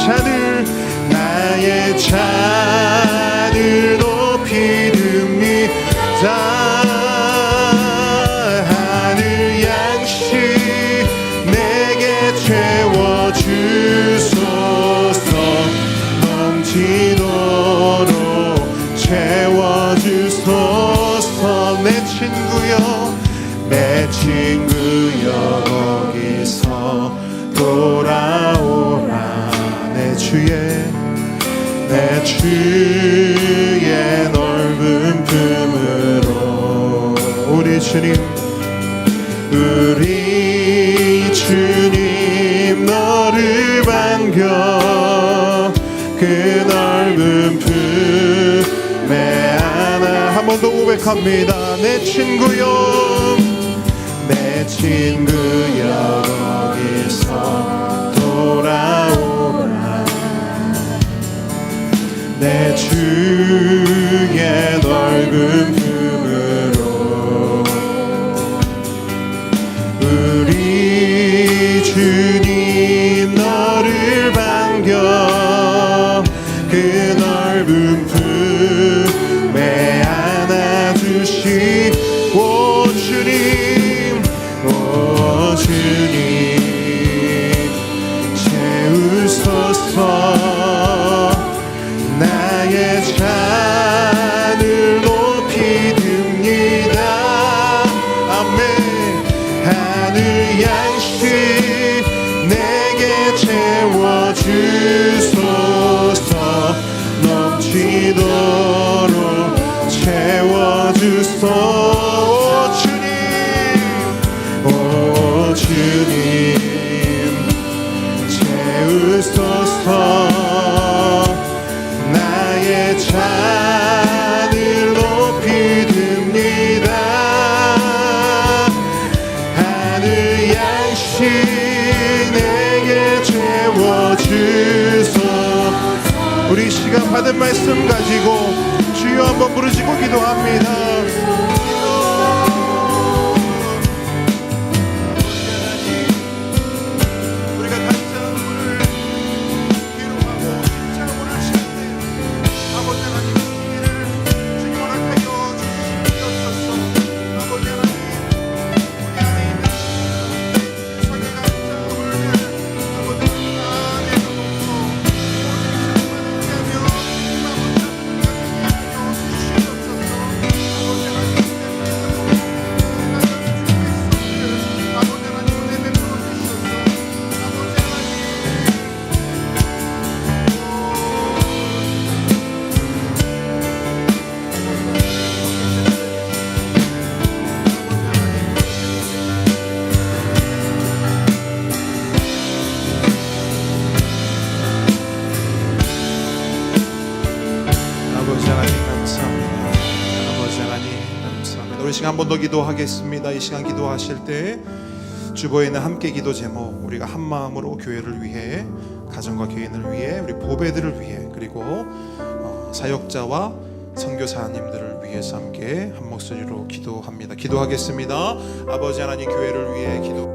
잔을 높이 듭니다. 하늘 양식 내게 채워주소서. 넘치도록 채워주소서. 내 친구여 거기서 돌아오라. 내 주의 주님, 우리 주님 너를 반겨 그 넓은 품에 안아. 한 번 더 고백합니다. 내 친구여, 내 친구여, 거기서 돌아오라. 내 주의 넓은 품으로 우리 주님 너를 반겨 그 넓은 품에 안아주시고 주님, 오 주님 채우소서. 나의 잔을 높이 듭니다. 아멘. 하늘 양식 내게 채워주소서. 넘치도록 채워주소서. 오 주님 채우소서. 나의 잔을 높이 듭니다. 하늘 양식 내게 채워주소. 우리 시간 받은 말씀 가지고 주여 한번 부르시고 기도합니다. 우리 시간 한 번 더 기도하겠습니다. 이 시간 기도하실 때 주보에는 함께 기도 제목, 우리가 한 마음으로 교회를 위해, 가정과 개인을 위해, 우리 보배들을 위해, 그리고 사역자와 선교사님들을 위해서 함께 한 목소리로 기도합니다. 기도하겠습니다. 아버지 하나님, 교회를 위해 기도.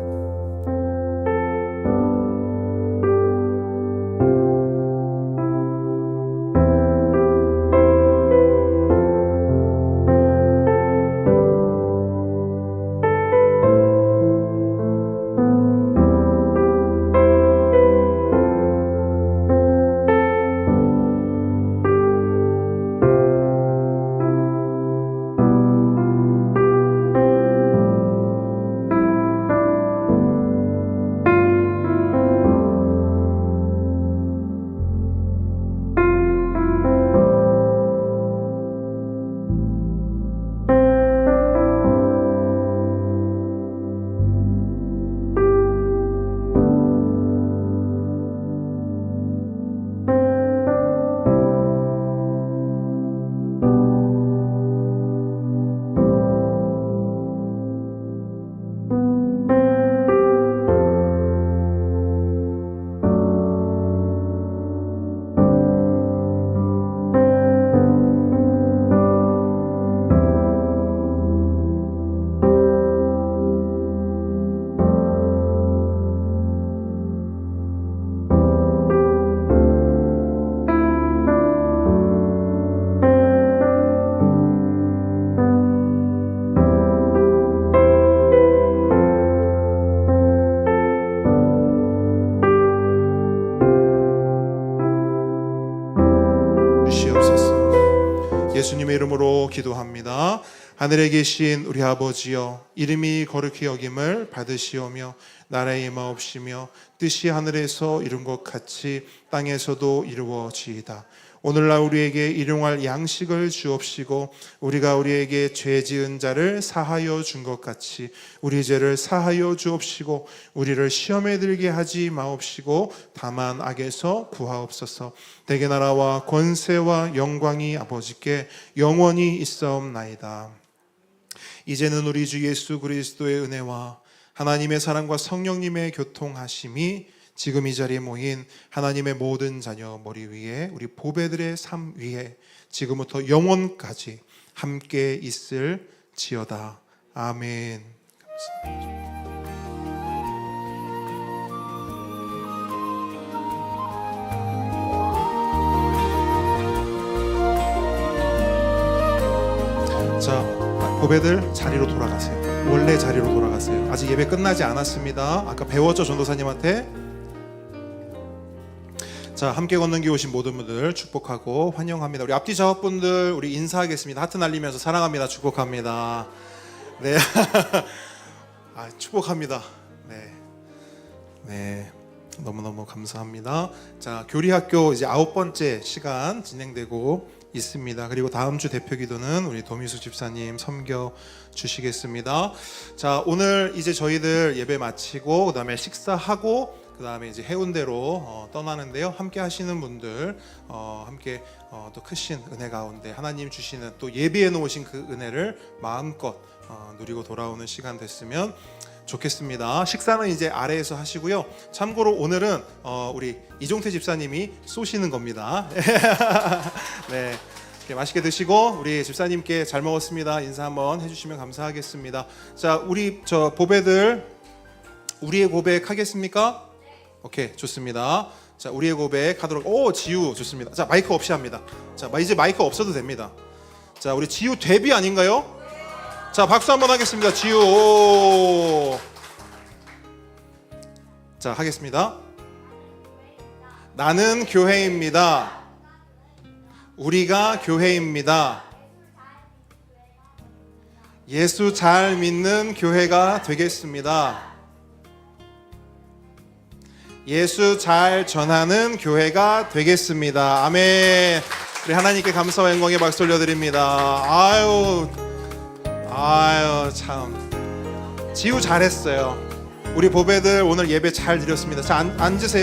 예수님의 이름으로 기도합니다. 하늘에 계신 우리 아버지여, 이름이 거룩히 여김을 받으시오며 나라의 임하옵시며 뜻이 하늘에서 이룬 것 같이 땅에서도 이루어지이다. 오늘날 우리에게 일용할 양식을 주옵시고 우리가 우리에게 죄 지은 자를 사하여 준 것 같이 우리 죄를 사하여 주옵시고 우리를 시험에 들게 하지 마옵시고 다만 악에서 구하옵소서. 대개 나라와 권세와 영광이 아버지께 영원히 있사옵나이다. 이제는 우리 주 예수 그리스도의 은혜와 하나님의 사랑과 성령님의 교통하심이 지금 이 자리에 모인 하나님의 모든 자녀 머리 위에 우리 보배들의 삶 위에 지금부터 영원까지 함께 있을 지어다. 아멘. 감사합니다. 자, 보배들 자리로 돌아가세요. 원래 자리로 돌아가세요. 아직 예배 끝나지 않았습니다. 아까 배웠죠, 전도사님한테. 자, 함께 걷는 길 오신 모든 분들 축복하고 환영합니다. 우리 앞뒤 작업분들 우리 인사하겠습니다. 하트 날리면서 사랑합니다, 축복합니다. 네, 축복합니다. 네, 너무너무 감사합니다. 자, 교리학교 이제 9번째 시간 진행되고 있습니다. 그리고 다음 주 대표 기도는 우리 도미수 집사님 섬겨 주시겠습니다. 자, 오늘 이제 저희들 예배 마치고 그다음에 식사하고 그다음에 이제 해운대로 떠나는데요. 함께 하시는 분들 함께 또 크신 은혜 가운데 하나님 주시는 또 예비해 놓으신 그 은혜를 마음껏 누리고 돌아오는 시간 됐으면 좋겠습니다. 식사는 이제 아래에서 하시고요. 참고로 오늘은 우리 이종태 집사님이 쏘시는 겁니다. 네, 이렇게 맛있게 드시고 우리 집사님께 잘 먹었습니다 인사 한번 해주시면 감사하겠습니다. 자, 우리 저 보배들 우리의 고백 하겠습니까? 오케이, 좋습니다. 자, 우리의 고백 하도록. 오, 지우 좋습니다. 자, 마이크 없이 합니다. 자, 이제 마이크 없어도 됩니다. 자, 우리 지우 데뷔 아닌가요? 자, 박수 한번 하겠습니다. 지우. 오. 자, 하겠습니다. 나는 교회입니다. 우리가 교회입니다. 예수 잘 믿는 교회가 되겠습니다. 예수 잘 전하는 교회가 되겠습니다. 아멘. 우리 하나님께 감사와 영광의 박수 올려드립니다. 아유 참 지우 잘했어요. 우리 보배들 오늘 예배 잘 드렸습니다. 자, 앉으세요.